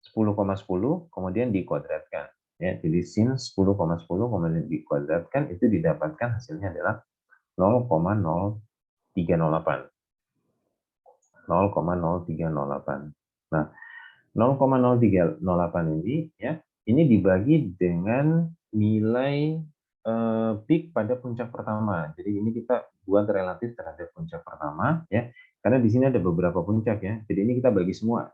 10,10 kemudian dikuadratkan. Ya, jadi sin 10,10 kemudian dikuadratkan, itu didapatkan hasilnya adalah 0,0308. 0,0308. Nah, 0,0308 ini ya, ini dibagi dengan nilai peak pada puncak pertama. Jadi ini kita buat relatif terhadap puncak pertama ya, karena di sini ada beberapa puncak ya. Jadi ini kita bagi semua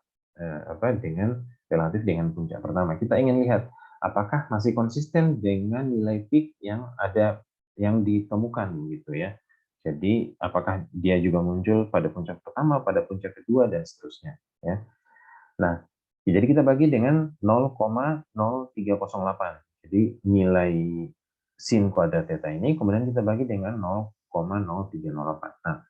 dengan relatif dengan puncak pertama. Kita ingin lihat apakah masih konsisten dengan nilai peak yang ada yang ditemukan gitu ya. Jadi apakah dia juga muncul pada puncak pertama, pada puncak kedua dan seterusnya ya. Nah, jadi kita bagi dengan 0,0308. Jadi nilai sin kuadrat theta ini kemudian kita bagi dengan 0,0308. Nah,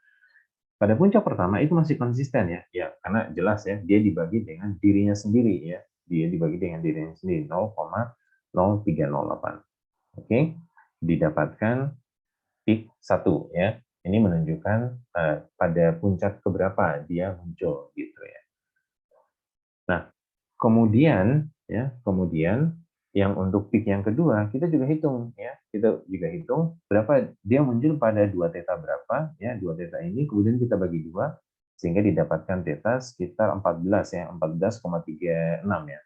pada puncak pertama itu masih konsisten ya. Ya, karena jelas ya, dia dibagi dengan dirinya sendiri ya. Dia dibagi dengan dirinya sendiri 0,0308. Oke. Didapatkan peak 1 ya. Ini menunjukkan pada puncak keberapa dia muncul gitu ya. Nah, kemudian yang untuk peak yang kedua kita juga hitung ya. Kita juga hitung berapa dia muncul pada 2 theta berapa ya. 2 theta ini kemudian kita bagi 2 sehingga didapatkan theta sekitar 14 ya, 14,36 ya.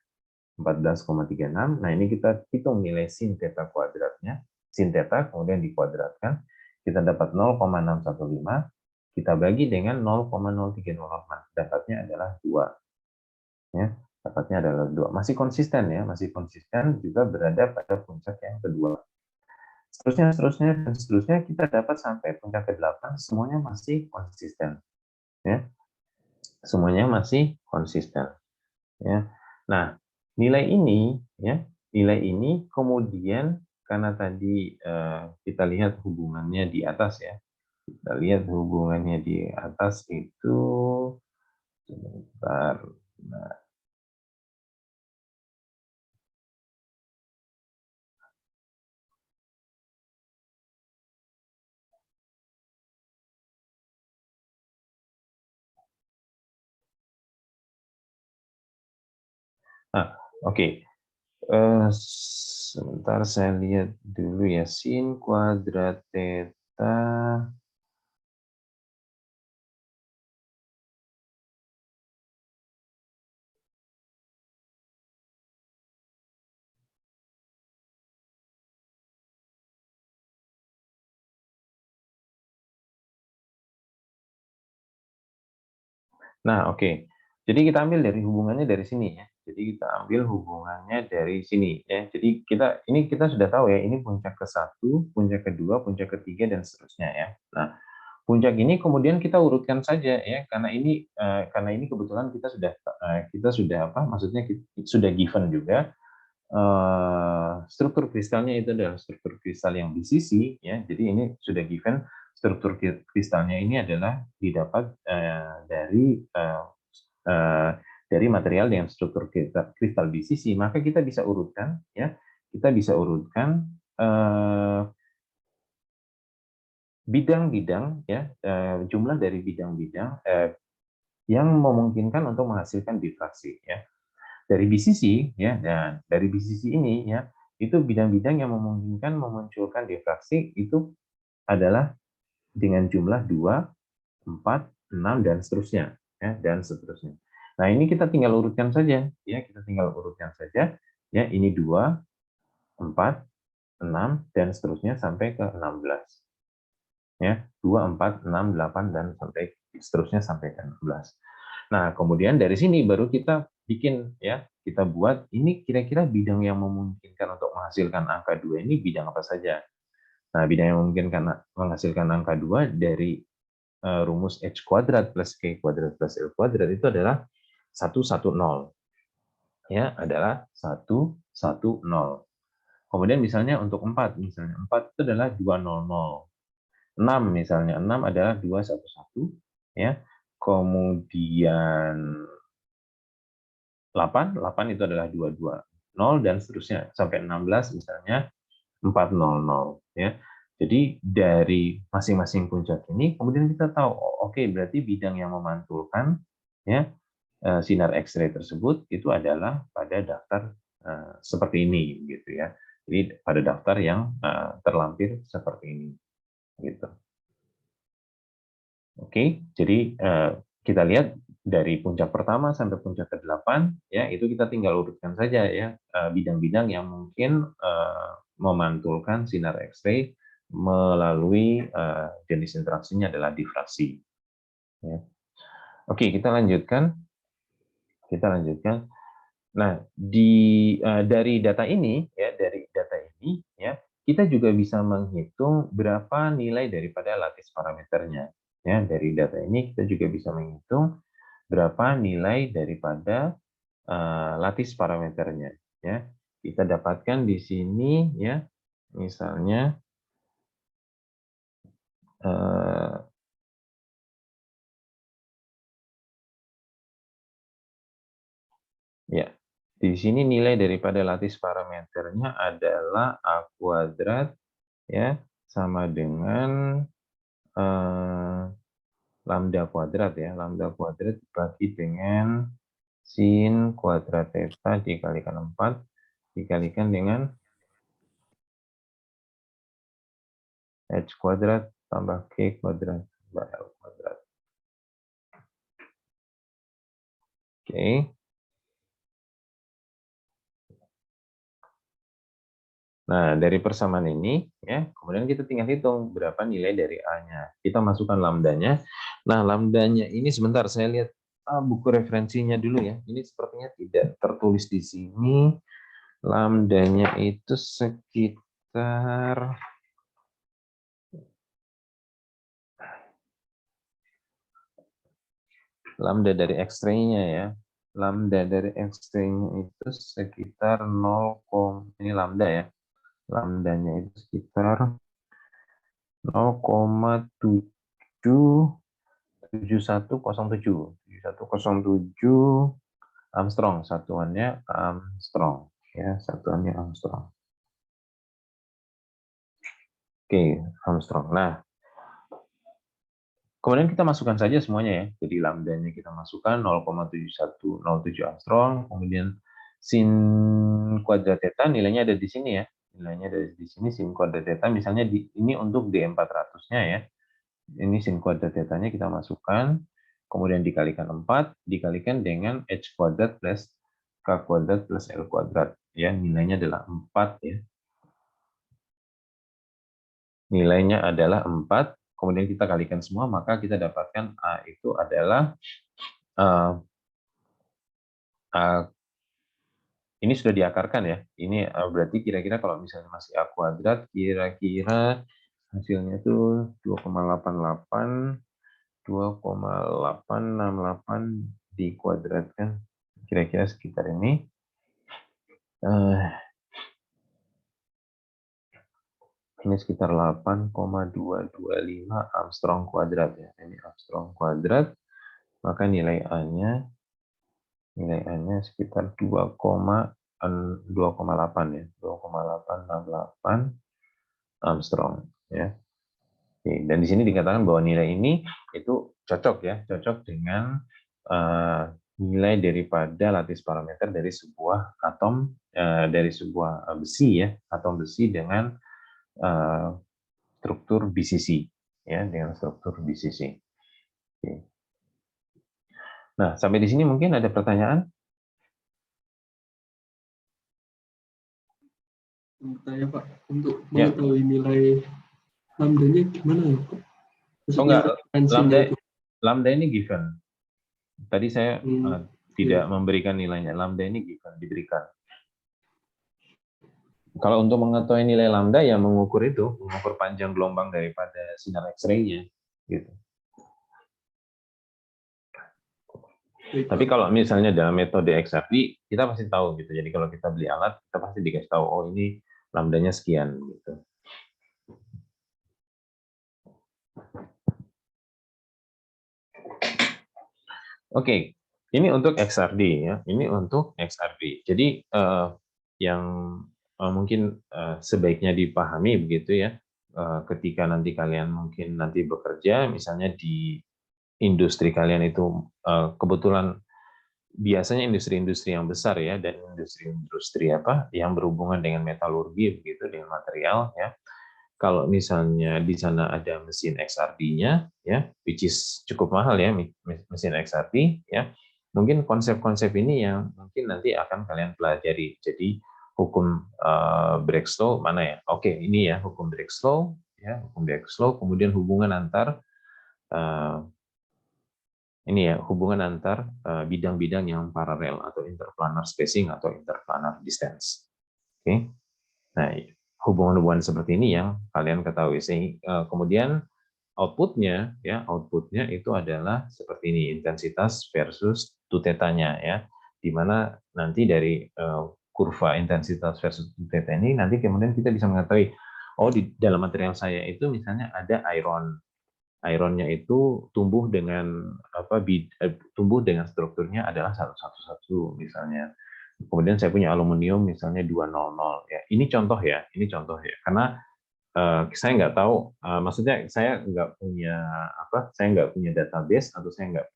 14,36. Nah, ini kita hitung nilai sin theta kuadratnya. Sin theta kemudian dikuadratkan, kita dapat 0,615, kita bagi dengan 0,0308. Dapatnya adalah 2. Ya, dapatnya adalah 2. Masih konsisten ya, masih konsisten juga berada pada puncak yang kedua. Seterusnya kita dapat sampai puncak ke-8 semuanya masih konsisten. Ya. Semuanya masih konsisten. Ya. Nah, nilai ini kemudian karena tadi kita lihat hubungannya di atas ya. Kita lihat hubungannya di atas itu sebentar. Oke. Sebentar saya lihat dulu ya, sin kuadrat theta. Nah, oke. Jadi kita ambil dari hubungannya dari sini ya. Jadi kita ambil hubungannya dari sini ya. Jadi kita sudah tahu ya, ini puncak ke-1, puncak kedua, puncak ketiga dan seterusnya ya. Nah, puncak ini kemudian kita urutkan saja ya, karena ini kebetulan kita sudah maksudnya sudah given juga struktur kristalnya itu adalah struktur kristal yang BCC ya. Jadi ini sudah given struktur kristalnya ini adalah didapat dari material dengan struktur kristal BCC, maka kita bisa urutkan ya. Kita bisa urutkan bidang-bidang ya, jumlah dari bidang-bidang yang memungkinkan untuk menghasilkan difraksi ya. Dari BCC ya, dan dari BCC ini ya, itu bidang-bidang yang memungkinkan memunculkan difraksi itu adalah dengan jumlah 2, 4, 6 dan seterusnya ya, dan seterusnya. Nah, ini kita tinggal urutkan saja ya, kita tinggal urutkan saja ya, ini 2, 4, 6 dan seterusnya sampai ke 16. Ya, 2, 4, 6, 8 dan sampai seterusnya sampai ke 16. Nah, kemudian dari sini baru kita bikin ya, kita buat ini kira-kira bidang yang memungkinkan untuk menghasilkan angka 2 ini bidang apa saja. Nah, bidang yang memungkinkan menghasilkan angka 2 dari rumus H kuadrat plus K kuadrat plus L kuadrat itu adalah 110. Ya, adalah 110. Kemudian misalnya untuk 4, misalnya 4 itu adalah 200. 6 misalnya, 6 adalah 211 ya. Kemudian 8 itu adalah 22, 0 dan seterusnya sampai 16 misalnya 400 ya. Jadi dari masing-masing puncak ini kemudian kita tahu, oh, oke, berarti bidang yang memantulkan ya sinar X-ray tersebut itu adalah pada daftar seperti ini gitu ya. Jadi pada daftar yang terlampir seperti ini gitu. Oke, jadi kita lihat dari puncak pertama sampai puncak ke-8 ya, itu kita tinggal urutkan saja ya bidang-bidang yang mungkin memantulkan sinar X-ray melalui jenis interaksinya adalah difraksi. Ya. Oke, kita lanjutkan. Nah, dari data ini ya, kita juga bisa menghitung berapa nilai daripada lattice parameternya. Ya, dari data ini kita juga bisa menghitung berapa nilai daripada lattice parameternya. Ya, kita dapatkan di sini ya, misalnya ya, di sini nilai daripada lattice parameternya adalah A kuadrat ya sama dengan lambda kuadrat ya, lambda kuadrat dibagi dengan sin kuadrat theta dikalikan 4 dikalikan dengan h kuadrat tambah k kuadrat tambah l kuadrat. Oke. Nah, dari persamaan ini ya, kemudian kita tinggal hitung berapa nilai dari A-nya. Kita masukkan lambdanya. Nah, lambdanya ini sebentar saya lihat buku referensinya dulu ya. Ini sepertinya tidak tertulis di sini. Lambdanya itu sekitar lambda dari X-ray-nya ya. Lambda dari X-ray-nya itu sekitar 0, ini lambda ya. Lambdanya itu sekitar 0,7107 Armstrong, satuannya Armstrong ya, satuannya Armstrong. Oke, Armstrong. Nah, kemudian kita masukkan saja semuanya ya. Jadi lambdanya kita masukkan 0,7107 Armstrong, kemudian sin kuadrat theta nilainya ada di sini ya. Nilainya ada di sini sin kuadrat theta misalnya ini untuk D400-nya ya. Ini sin kuadrat theta-nya kita masukkan, kemudian dikalikan 4 dikalikan dengan h kuadrat plus k kuadrat plus l kuadrat ya, nilainya adalah 4 ya. Nilainya adalah 4, kemudian kita kalikan semua, maka kita dapatkan A itu adalah ini sudah diakarkan ya. Ini berarti kira-kira kalau misalnya masih A kuadrat, kira-kira hasilnya itu 2,88 dikuadratkan, kira-kira sekitar ini. Ini sekitar 8,225 Armstrong kuadrat ya. Ini Armstrong kuadrat, maka nilai A-nya sekitar 2,8 ya, 2,868 Armstrong ya. Oke, dan di sini dikatakan bahwa nilai ini itu cocok ya, cocok dengan nilai daripada lattice parameter dari sebuah atom, dari sebuah besi ya, atom besi dengan struktur BCC ya, dengan struktur BCC. Oke. Nah, sampai di sini mungkin ada pertanyaan? Bertanya Pak, untuk mengetahui nilai lambdanya gimana ya Pak? Maksudnya lambda ini given. Tadi saya tidak memberikan nilainya. Lambda ini given, diberikan. Kalau untuk mengetahui nilai lambda ya mengukur panjang gelombang daripada sinar X-ray-nya gitu. Tapi kalau misalnya dalam metode XRD kita pasti tahu gitu. Jadi kalau kita beli alat kita pasti dikasih tahu, oh ini lambdanya sekian gitu. Oke, ini untuk XRD ya. Ini untuk XRD. Jadi yang mungkin sebaiknya dipahami begitu ya. ketika nanti kalian mungkin nanti bekerja, misalnya di industri kalian itu kebetulan biasanya industri-industri yang besar ya, dan industri-industri apa yang berhubungan dengan metalurgi begitu, dengan material ya. Kalau misalnya di sana ada mesin XRD-nya ya, which is cukup mahal ya mesin XRD ya. Mungkin konsep-konsep ini yang mungkin nanti akan kalian pelajari. Jadi hukum Brigstow mana ya? Oke, ini ya hukum Brigstow ya, hukum Brigstow, kemudian hubungan antar ini ya, hubungan antar bidang-bidang yang paralel atau interplanar spacing atau interplanar distance. Oke. Nah, hubungan-hubungan seperti ini yang kalian ketahui. Kemudian outputnya ya, outputnya itu adalah seperti ini, intensitas versus 2θ-nya ya, di mana nanti dari kurva intensitas versus 2θ ini nanti kemudian kita bisa mengetahui, oh di dalam material saya itu misalnya ada iron. Ironnya itu tumbuh dengan tumbuh dengan strukturnya adalah 111 misalnya. Kemudian saya punya aluminium misalnya 200 ya. Ini contoh ya, karena saya nggak tahu, maksudnya saya nggak punya database atau saya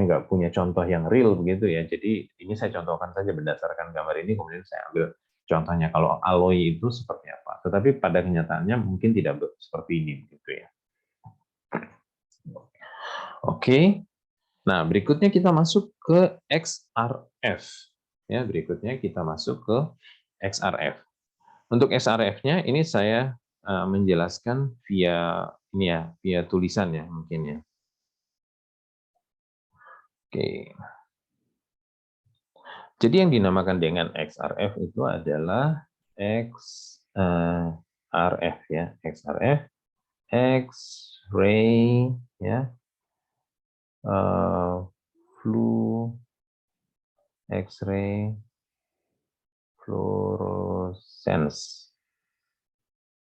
nggak punya contoh yang real begitu ya. Jadi ini saya contohkan saja berdasarkan gambar ini, kemudian saya ambil contohnya kalau alloy itu seperti apa. Tetapi pada kenyataannya mungkin tidak seperti ini begitu ya. Oke. Nah, berikutnya kita masuk ke XRF. Ya, berikutnya kita masuk ke XRF. Untuk XRF-nya ini saya menjelaskan via ini ya, via tulisan ya mungkin ya. Oke. Jadi yang dinamakan dengan XRF itu adalah XRF ya, XRF, X-ray ya, X-ray fluorescence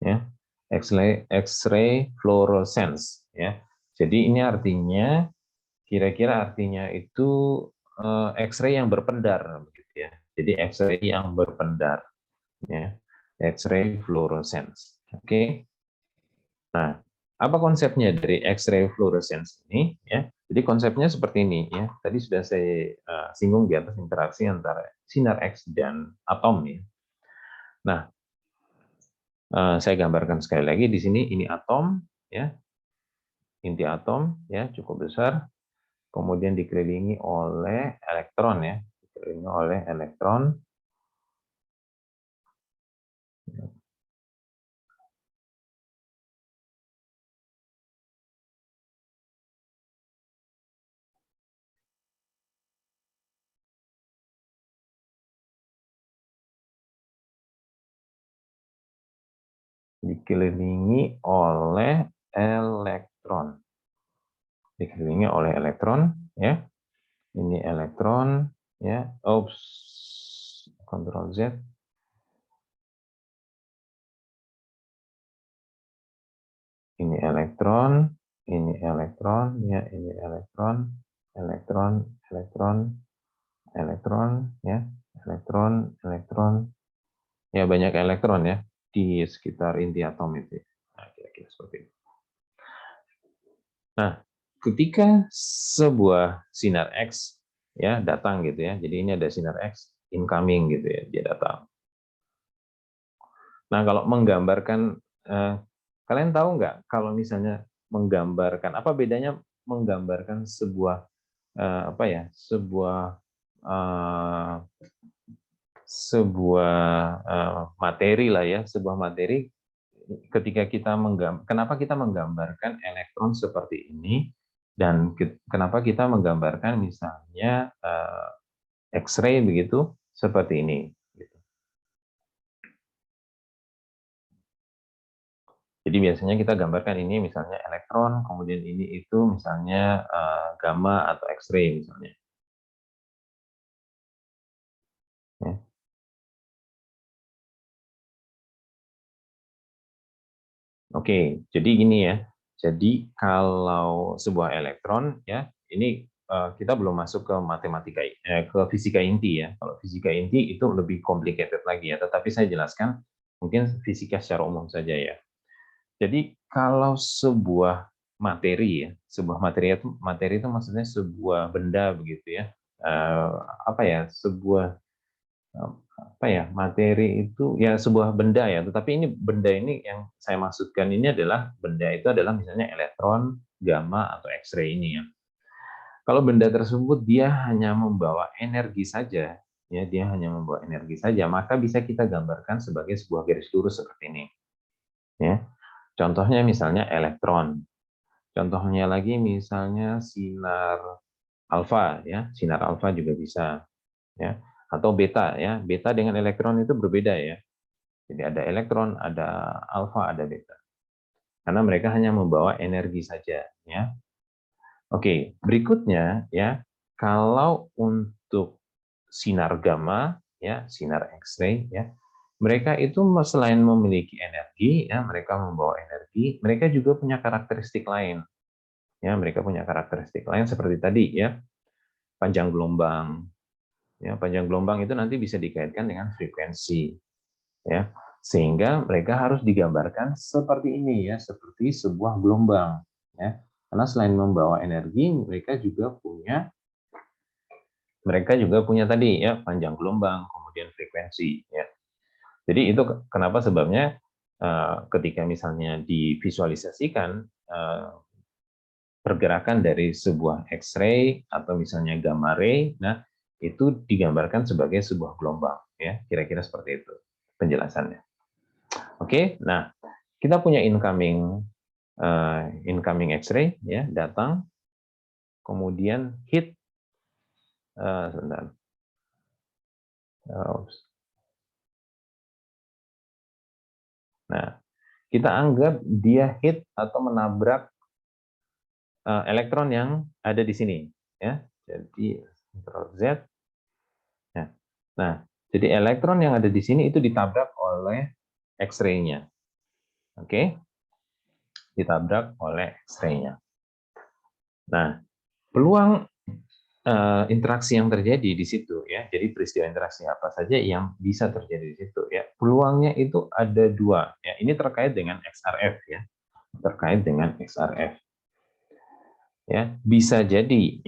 ya, X-ray fluorescence ya. Jadi ini artinya kira-kira artinya itu X-ray yang berpendar begitu ya. Jadi X-ray yang berpendar ya. X-ray fluorescence. Oke. Nah, apa konsepnya dari X-ray fluorescence ini ya? Jadi konsepnya seperti ini ya. Tadi sudah saya singgung di atas interaksi antara sinar X dan atom ya. Nah, saya gambarkan sekali lagi di sini, ini atom ya. Inti atom ya, cukup besar. Kemudian dikelilingi oleh elektron ya, dikelilingi oleh elektron. Dikelilingi oleh elektron. Dikelilingi oleh elektron ya. Ini elektron ya. Oops. Ctrl Z. Ini elektron ya, ini elektron ya, elektron ya, banyak elektron ya di sekitar inti atom itu. Nah, kira-kira seperti itu. Nah, ketika sebuah sinar X ya datang gitu ya. Jadi ini ada sinar X incoming gitu ya, dia datang. Nah, kalau menggambarkan kalian tahu nggak kalau misalnya menggambarkan apa bedanya menggambarkan sebuah materi lah ya, sebuah materi ketika kita kenapa kita menggambarkan elektron seperti ini dan kenapa kita menggambarkan misalnya X-ray begitu seperti ini. Jadi biasanya kita gambarkan ini misalnya elektron, kemudian ini itu misalnya gamma atau X-ray misalnya. Ya. Oke, jadi gini ya. Jadi kalau sebuah elektron ya, ini kita belum masuk ke matematika, ke fisika inti ya. Kalau fisika inti itu lebih complicated lagi ya. Tetapi saya jelaskan Mungkin fisika secara umum saja ya. Jadi kalau sebuah materi ya, sebuah materi itu maksudnya sebuah benda begitu ya. Apa ya? Sebuah apa ya? Materi itu ya sebuah benda ya, tetapi ini benda ini yang saya maksudkan ini adalah benda itu adalah misalnya elektron, gamma atau X-ray ini ya. Kalau benda tersebut dia hanya membawa energi saja, ya dia hanya membawa energi saja, maka bisa kita gambarkan sebagai sebuah garis lurus seperti ini. Ya. Contohnya misalnya elektron. Contohnya lagi misalnya sinar alfa ya, sinar alfa juga bisa ya. Atau beta ya. Beta dengan elektron itu berbeda ya. Jadi ada elektron, ada alfa, ada beta. Karena mereka hanya membawa energi saja ya. Oke, berikutnya ya, kalau untuk sinar gamma ya, sinar X-ray ya, mereka itu selain memiliki energi ya, mereka membawa energi, mereka juga punya karakteristik lain. Ya, mereka punya karakteristik lain seperti tadi ya, panjang gelombang. Ya, panjang gelombang itu nanti bisa dikaitkan dengan frekuensi. Ya, sehingga mereka harus digambarkan seperti ini ya, seperti sebuah gelombang ya. Karena selain membawa energi, mereka juga punya tadi ya, panjang gelombang, kemudian frekuensi ya. Jadi itu kenapa sebabnya ketika misalnya divisualisasikan pergerakan dari sebuah X-ray atau misalnya gamma ray, nah itu digambarkan sebagai sebuah gelombang, ya kira-kira seperti itu penjelasannya. Oke, nah kita punya incoming X-ray, ya datang, kemudian hit, sebentar. Nah, kita anggap dia hit atau menabrak elektron yang ada di sini, ya. Jadi Ctrl Z. Nah, jadi elektron yang ada di sini itu ditabrak oleh X-ray-nya. Oke? Ditabrak oleh X-ray-nya. Nah, peluang interaksi yang terjadi di situ ya. Jadi peristiwa interaksi apa saja yang bisa terjadi di situ ya. Peluangnya itu ada dua ya. Ini terkait dengan XRF ya. Terkait dengan XRF. Ya, bisa jadi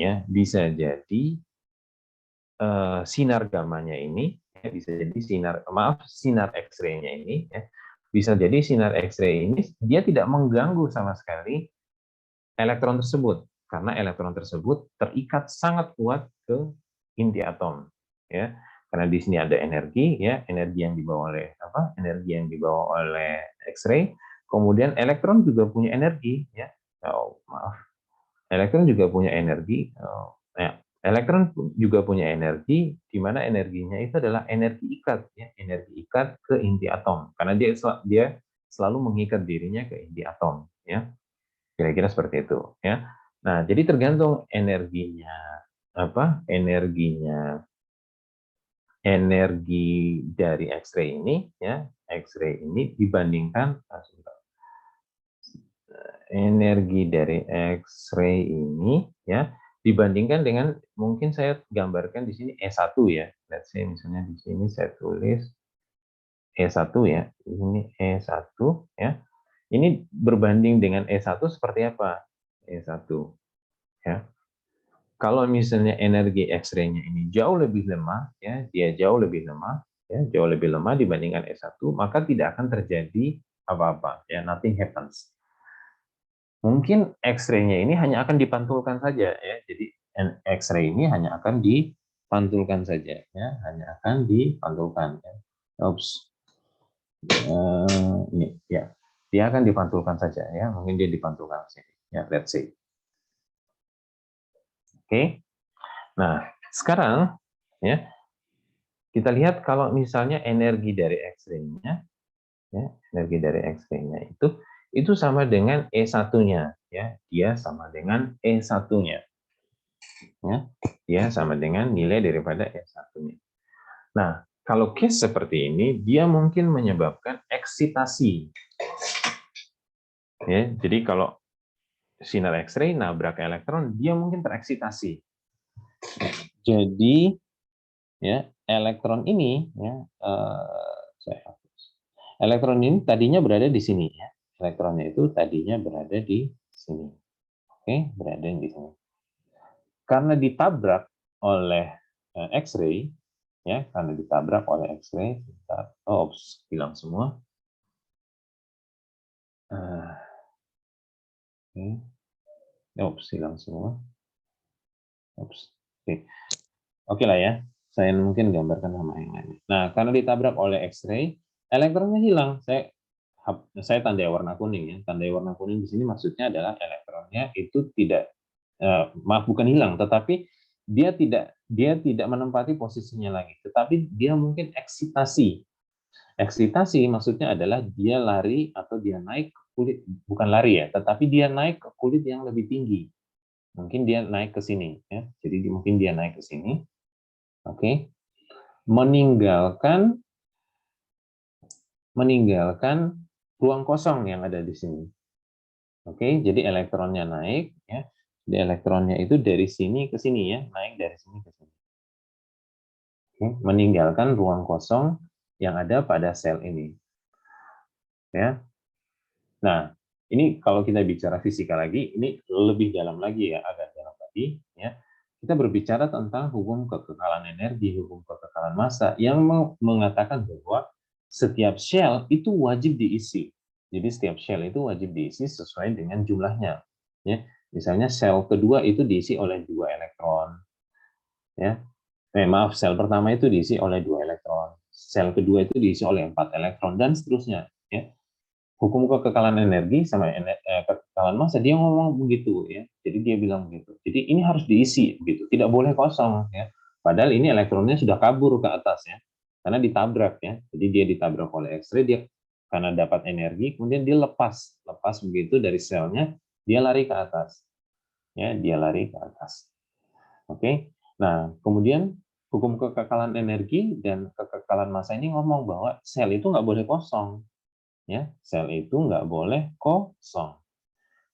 sinar gamanya ini ya, bisa jadi sinar X-ray-nya ini ya, bisa jadi sinar X-ray ini dia tidak mengganggu sama sekali elektron tersebut karena elektron tersebut terikat sangat kuat ke inti atom ya, karena di sini ada energi ya, energi yang dibawa oleh X-ray, kemudian elektron juga punya energi ya, elektron juga punya energi ya. Elektron juga punya energi, di mana energinya itu adalah energi ikat, ya, energi ikat ke inti atom, karena dia selalu mengikat dirinya ke inti atom, ya, kira-kira seperti itu, ya. Nah, jadi tergantung energi dari X-ray ini, ya, X-ray ini dibandingkan energi dari X-ray ini, ya. Dibandingkan dengan, mungkin saya gambarkan di sini E1 ya. Let's say misalnya di sini saya tulis E1 ya. Ini E1 ya. Ini berbanding dengan E1 seperti apa? E1 ya. Kalau misalnya energi X-ray-nya ini jauh lebih lemah ya, dia jauh lebih lemah ya, jauh lebih lemah dibandingkan E1, maka tidak akan terjadi apa-apa ya, nothing happens. Mungkin X-ray-nya ini hanya akan dipantulkan saja ya. Jadi X-ray ini hanya akan dipantulkan saja ya, hanya akan dipantulkan ya. Ini ya. Dia akan dipantulkan saja ya, mungkin dia dipantulkan sini ya, let's say. Oke. Nah, sekarang ya kita lihat kalau misalnya energi dari X-ray-nya ya, energi dari X-ray-nya itu sama dengan E1-nya ya, dia sama dengan E1-nya. Ya, dia sama dengan nilai daripada E1-nya. Nah, kalau case seperti ini dia mungkin menyebabkan eksitasi. Ya, jadi kalau sinar X-ray nabrak elektron, dia mungkin tereksitasi. Jadi ya, elektron ini ya, Elektron ini tadinya berada di sini ya. Elektronnya itu tadinya berada di sini. Oke, berada di sini. Karena ditabrak oleh X-ray, ya, karena ditabrak oleh X-ray, oops, hilang semua. Oops, hilang semua. Oops. Oke lah ya. Saya mungkin gambarkan sama yang lain. Nah, karena ditabrak oleh X-ray, elektronnya hilang. Saya tandai warna kuning ya. Tandai warna kuning di sini maksudnya adalah elektronnya itu tidak maaf bukan hilang, tetapi dia tidak menempati posisinya lagi, tetapi dia mungkin eksitasi. Eksitasi maksudnya adalah dia lari atau dia naik ke kulit, bukan lari ya, tetapi dia naik ke kulit yang lebih tinggi. Mungkin dia naik ke sini ya. Jadi mungkin dia naik ke sini. Oke. Meninggalkan ruang kosong yang ada di sini. Oke, jadi elektronnya naik ya. Jadi elektronnya itu dari sini ke sini ya, naik dari sini ke sini. Oke, meninggalkan ruang kosong yang ada pada sel ini. Ya. Nah, ini kalau kita bicara fisika lagi, ini lebih dalam lagi ya, agak dalam lagi ya. Kita berbicara tentang hukum kekekalan energi, hukum kekekalan massa yang mengatakan bahwa setiap shell itu wajib diisi. Jadi setiap shell itu wajib diisi sesuai dengan jumlahnya. Ya, misalnya sel kedua itu diisi oleh 2 elektron. Ya, maaf, sel pertama itu diisi oleh 2 elektron. Sel kedua itu diisi oleh 4 elektron dan seterusnya. Ya, hukum kekekalan energi sama kekekalan massa dia ngomong begitu ya. Jadi dia bilang begitu. Jadi ini harus diisi begitu, tidak boleh kosong ya. Padahal ini elektronnya sudah kabur ke atas ya. Karena ditabrak ya. Jadi dia ditabrak oleh X-ray, dia karena dapat energi kemudian dia lepas begitu dari selnya, dia lari ke atas. Ya, dia lari ke atas. Oke. Nah, kemudian hukum kekekalan energi dan kekekalan massa ini ngomong bahwa sel itu nggak boleh kosong. Ya, sel itu nggak boleh kosong.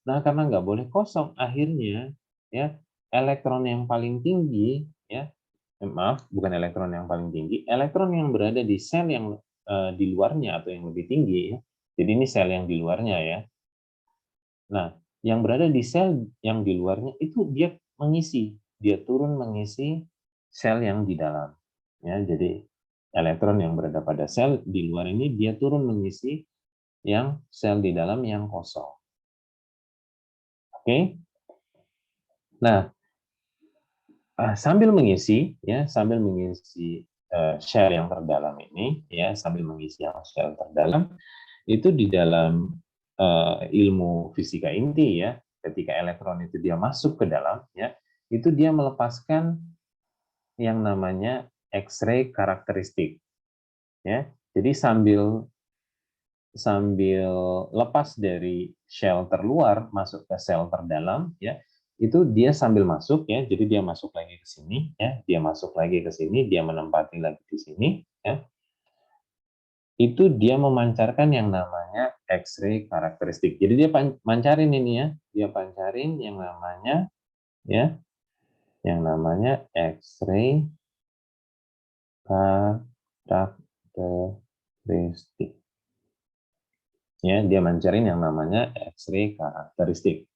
Nah, karena nggak boleh kosong, akhirnya ya elektron yang paling tinggi ya, maaf, bukan elektron yang paling tinggi, elektron yang berada di sel yang di luarnya atau yang lebih tinggi ya. Jadi ini sel yang di luarnya ya. Nah, yang berada di sel yang di luarnya itu dia turun mengisi sel yang di dalam. Ya, jadi elektron yang berada pada sel di luar ini dia turun mengisi yang sel di dalam yang kosong. Oke. Nah, sambil mengisi shell yang terdalam ini ya, sambil mengisi yang shell terdalam itu di dalam ilmu fisika inti ya, ketika elektron itu dia masuk ke dalam ya, itu dia melepaskan yang namanya X-ray karakteristik ya. Jadi sambil lepas dari shell terluar masuk ke sel terdalam ya, itu dia sambil masuk ya, jadi dia masuk lagi ke sini ya, dia masuk lagi ke sini, dia menempati lagi di sini ya, itu dia memancarkan yang namanya X-ray karakteristik. Jadi dia pancarin ini ya, dia pancarin yang namanya ya, yang namanya X-ray karakteristik. Ya, dia mancarin yang namanya X-ray karakteristik.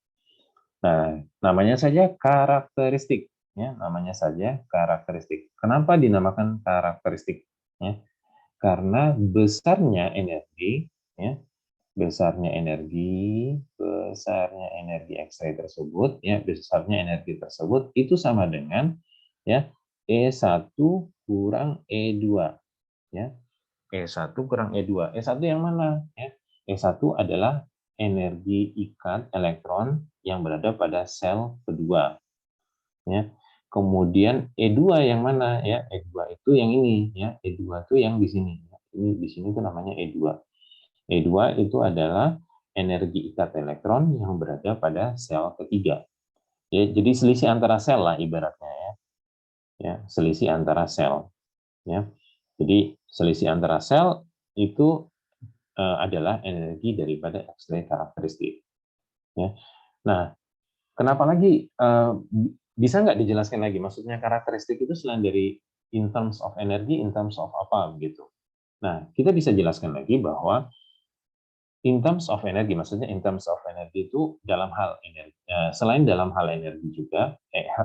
Nah, namanya saja karakteristik, ya, namanya saja karakteristik. Kenapa dinamakan karakteristik? Ya, karena besarnya energi, ya, besarnya energi X-ray tersebut, ya, besarnya energi tersebut itu sama dengan, ya, E1 kurang E2, ya. E1 kurang E2. E1 yang mana? Ya. E1 adalah energi ikat elektron yang berada pada sel kedua. Ya. Kemudian E2 yang mana? Ya, E2 itu yang ini. Ya. E2 itu yang di sini. Ini di sini itu namanya E2. E2 itu adalah energi ikat elektron yang berada pada sel ketiga. Ya, jadi selisih antara sel lah ibaratnya ya. Ya, selisih antara sel. Ya. Jadi selisih antara sel itu adalah energi daripada X-ray karakteristik. Ya. Nah, kenapa lagi bisa nggak dijelaskan lagi? Maksudnya karakteristik itu selain dari in terms of energy, in terms of apa begitu? Nah, kita bisa jelaskan lagi bahwa in terms of energy, maksudnya in terms of energy itu dalam hal energi, selain dalam hal energi juga,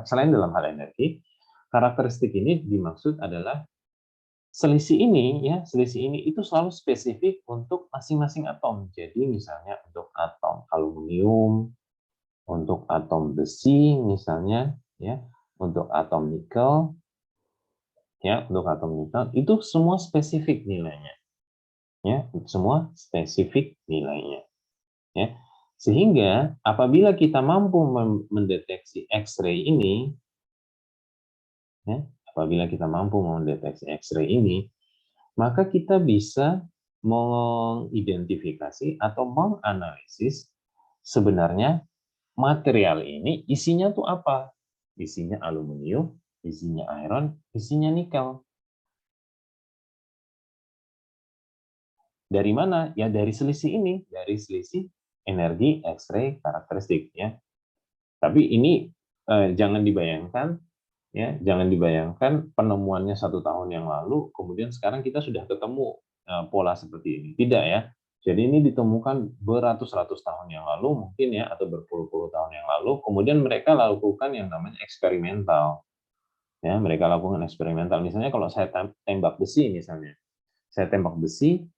selain dalam hal energi, karakteristik ini dimaksud adalah selisih ini, ya, selisih ini itu selalu spesifik untuk masing-masing atom. Jadi misalnya untuk atom aluminium, untuk atom besi misalnya, ya, untuk atom nikel, ya, untuk atom nikel itu semua spesifik nilainya, ya, semua spesifik nilainya. Ya. Sehingga apabila kita mampu mendeteksi X-ray ini, ya, apabila kita mampu mendeteksi X-ray ini, maka kita bisa mengidentifikasi atau menganalisis sebenarnya material ini isinya tuh apa? Isinya aluminium, isinya iron, isinya nikel. Dari mana? Ya dari selisih ini, dari selisih energi X-ray karakteristik, ya. Tapi ini jangan dibayangkan, ya, jangan dibayangkan penemuannya 1 tahun yang lalu, kemudian sekarang kita sudah ketemu pola seperti ini. Tidak, ya. Jadi ini ditemukan beratus-ratus tahun yang lalu mungkin, ya, atau berpuluh-puluh tahun yang lalu. Kemudian mereka lakukan yang namanya eksperimental. Ya, mereka lakukan eksperimental. Misalnya kalau saya tembak besi misalnya, saya tembak besi,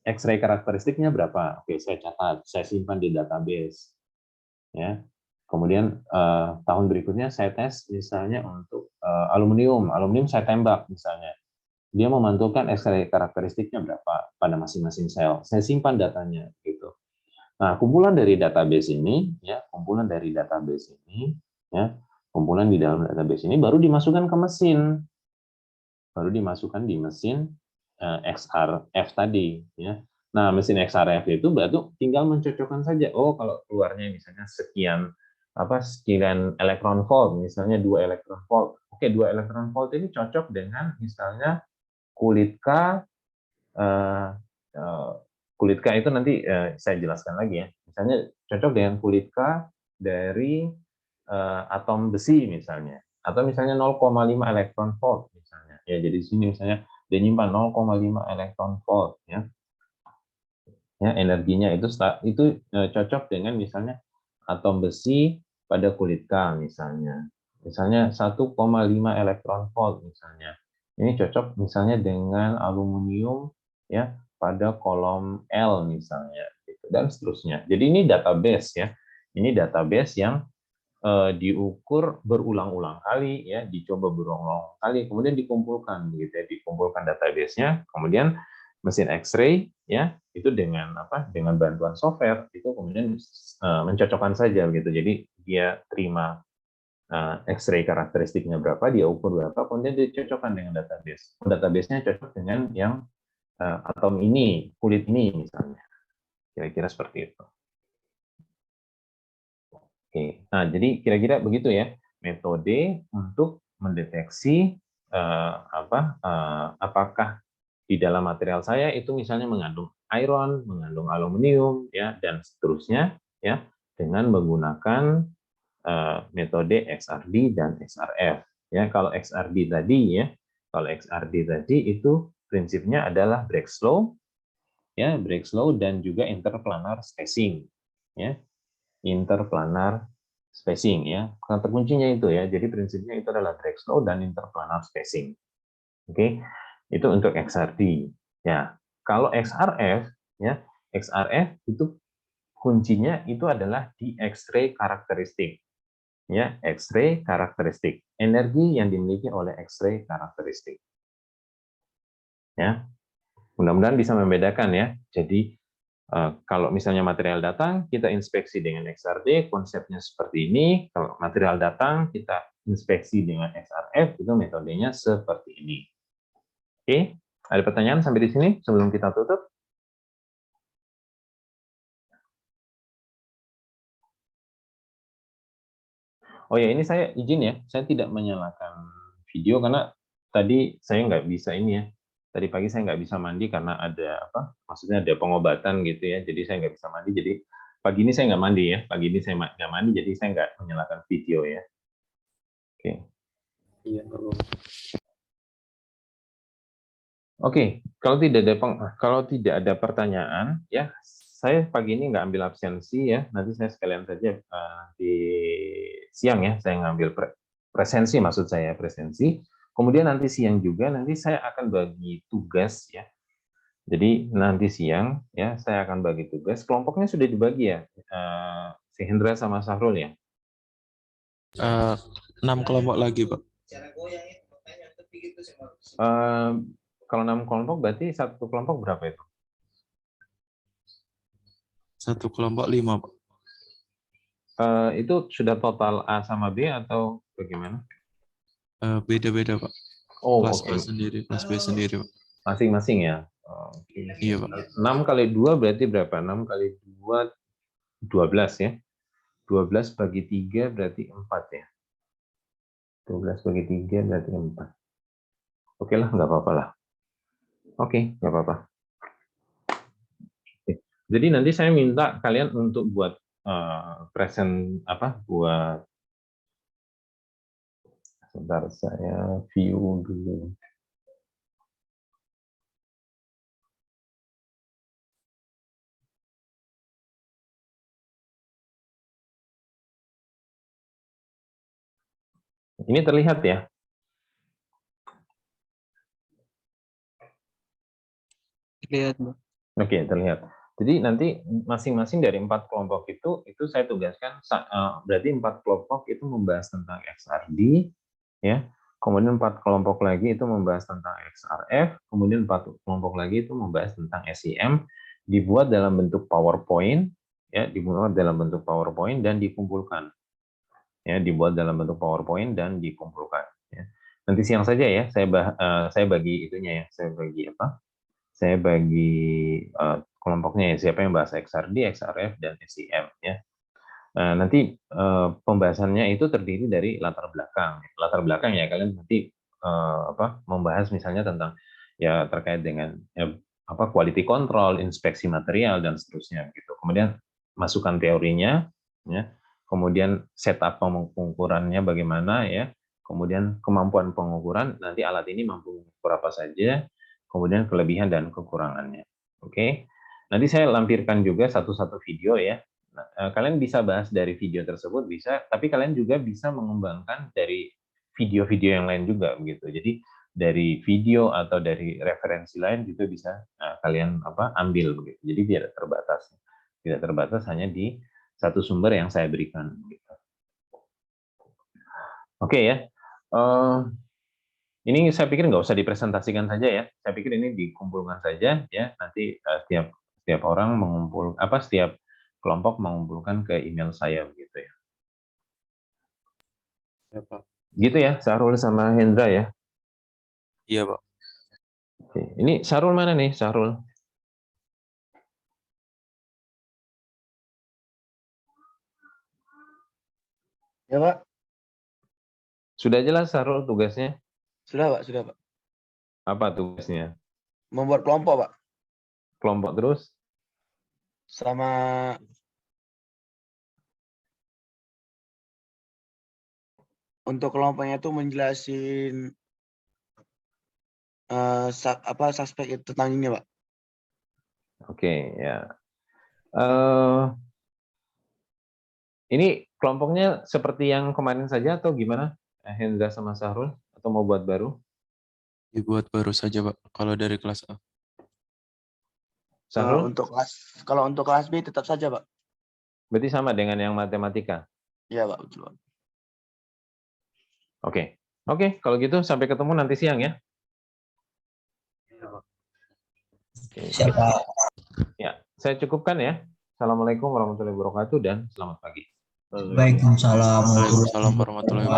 X-ray karakteristiknya berapa? Oke, saya catat, saya simpan di database. Ya. Kemudian tahun berikutnya saya tes misalnya untuk aluminium. Aluminium saya tembak misalnya. Dia memantulkan X-ray karakteristiknya berapa pada masing-masing sel. Saya simpan datanya gitu. Nah, kumpulan dari database ini, ya, kumpulan dari database ini, ya, kumpulan di dalam database ini baru dimasukkan ke mesin. Baru dimasukkan di mesin XRF tadi, ya. Nah, mesin XRF itu berarti tinggal mencocokkan saja. Oh, kalau keluarnya misalnya sekian elektron volt, misalnya 2 elektron volt. Oke, 2 elektron volt ini cocok dengan misalnya kulit K. Kulit K itu nanti saya jelaskan lagi, ya. Misalnya cocok dengan kulit K dari atom besi misalnya, atau misalnya 0,5 elektron volt misalnya. Ya, jadi di sini misalnya dia nyimpan 0,5 elektron volt, ya. Ya, energinya itu cocok dengan misalnya atom besi pada kulit K misalnya. Misalnya 1,5 elektron volt misalnya. Ini cocok misalnya dengan aluminium, ya, pada kolom L misalnya, gitu, dan seterusnya. Jadi ini database, ya. Ini database yang diukur berulang-ulang kali, ya, dicoba berulang-ulang kali, kemudian dikumpulkan, gitu ya, dikumpulkan database-nya, kemudian mesin X-ray, ya, itu dengan dengan bantuan software itu kemudian mencocokkan saja, gitu. Jadi dia terima X-ray karakteristiknya berapa, dia ukur berapa, kemudian dicocokkan dengan database. Database-nya cocok dengan yang atom ini, kulit ini misalnya, kira-kira seperti itu. Oke, nah jadi kira-kira begitu, ya, metode untuk mendeteksi apakah di dalam material saya itu misalnya mengandung iron, mengandung aluminium, ya, dan seterusnya, ya, dengan menggunakan metode XRD dan XRF. Ya, kalau XRD tadi, ya, kalau XRD tadi itu prinsipnya adalah Bragg law, ya, Bragg law dan juga interplanar spacing, ya. Interplanar spacing, ya. Kata kuncinya itu, ya. Jadi prinsipnya itu adalah Bragg law dan interplanar spacing. Oke. Itu untuk XRD. Ya. Kalau XRF, ya, XRF itu kuncinya itu adalah di X-ray karakteristik. Ya, X-ray karakteristik. Energi yang dimiliki oleh X-ray karakteristik. Ya. Mudah-mudahan bisa membedakan, ya. Jadi kalau misalnya material datang, kita inspeksi dengan XRD, konsepnya seperti ini. Kalau material datang, kita inspeksi dengan XRF, itu metodenya seperti ini. Oke, ada pertanyaan sampai di sini sebelum kita tutup? Oh ya, ini saya izin, ya, saya tidak menyalakan video karena tadi saya nggak bisa ini, ya. Tadi pagi saya nggak bisa mandi karena ada maksudnya ada pengobatan gitu, ya. Jadi saya nggak bisa mandi. Jadi pagi ini saya nggak mandi, ya. Pagi ini saya nggak mandi, jadi saya nggak menyalakan video, ya. Oke. Iya, Pak. Oke, kalau tidak ada pertanyaan, ya saya pagi ini nggak ambil absensi ya. Nanti saya sekalian saja di siang ya, saya ngambil presensi maksud saya presensi. Kemudian nanti siang juga nanti saya akan bagi tugas ya. Jadi nanti siang ya saya akan bagi tugas. Kelompoknya sudah dibagi ya, si Hendra sama Sahrul ya. 6 kelompok lagi, Pak. Kalau 6 kelompok berarti satu kelompok berapa itu? Satu kelompok 5, Pak. Itu sudah total A sama B atau bagaimana? Beda-beda, Pak. Oh, Kelas oke. A sendiri, kelas B sendiri, Pak. Masing-masing ya. Oke. Iya, Pak. 6 kali 2 berarti berapa? 6 kali 2 12 ya. 12 bagi 3 berarti 4 ya. 12 bagi 3 berarti 4. Oke lah, nggak apa-apa lah. Oke, nggak apa-apa. Oke. Jadi nanti saya minta kalian untuk buat buat sebentar saya view dulu. Ini terlihat ya? Lihat, Mbak. Oke, terlihat. Jadi nanti masing-masing dari 4 kelompok itu saya tugaskan, berarti 4 kelompok itu membahas tentang XRD, ya. Kemudian 4 kelompok lagi itu membahas tentang XRF, kemudian 4 kelompok lagi itu membahas tentang SEM, dibuat dalam bentuk PowerPoint, ya, dibuat dalam bentuk PowerPoint dan dikumpulkan. Ya, dibuat dalam bentuk PowerPoint dan dikumpulkan. Ya. Nanti siang saja ya, saya bagi itunya ya, saya bagi apa? Saya bagi kelompoknya ya, siapa yang bahas XRD, XRF, dan SEM ya. Nanti pembahasannya itu terdiri dari latar belakang. Latar belakang ya kalian nanti membahas misalnya tentang ya terkait dengan quality control, inspeksi material dan seterusnya gitu. Kemudian masukan teorinya ya. Kemudian setup pengukurannya bagaimana ya. Kemudian kemampuan pengukuran, nanti alat ini mampu mengukur apa saja, kemudian kelebihan dan kekurangannya. Oke. Nanti saya lampirkan juga satu-satu video ya. Nah, kalian bisa bahas dari video tersebut bisa, tapi kalian juga bisa mengembangkan dari video-video yang lain juga begitu. Jadi dari video atau dari referensi lain juga bisa kalian ambil begitu. Jadi tidak terbatas hanya di satu sumber yang saya berikan. Gitu. Oke ya. Ini saya pikir nggak usah dipresentasikan saja ya. Saya pikir ini dikumpulkan saja ya. Nanti setiap orang setiap kelompok mengumpulkan ke email saya begitu ya. Ya, Pak. Gitu ya, Sahrul sama Hendra ya. Iya, Pak. Oke. Ini Sahrul mana nih, Sahrul? Ya, Pak. Sudah jelas Sahrul tugasnya? Sudah, Pak. Sudah, Pak. Apa tugasnya? Membuat kelompok, Pak. Kelompok terus? Sama untuk kelompoknya itu menjelasin suspek itu tentang ini, Pak. Oke, ya. Ini kelompoknya seperti yang kemarin saja atau gimana? Hendra sama Sahrul? Atau mau buat baru? Dibuat baru saja, Pak. Kalau dari kelas A. Sahrul? Kalau untuk kelas B tetap saja, Pak. Berarti sama dengan yang matematika? Iya, Pak. Betul, Pak. Oke, kalau gitu sampai ketemu nanti siang ya. Siapa? Ya, saya cukupkan ya. Assalamualaikum warahmatullahi wabarakatuh dan selamat pagi. Waalaikumsalam. Waalaikumsalam warahmatullahi wabarakatuh.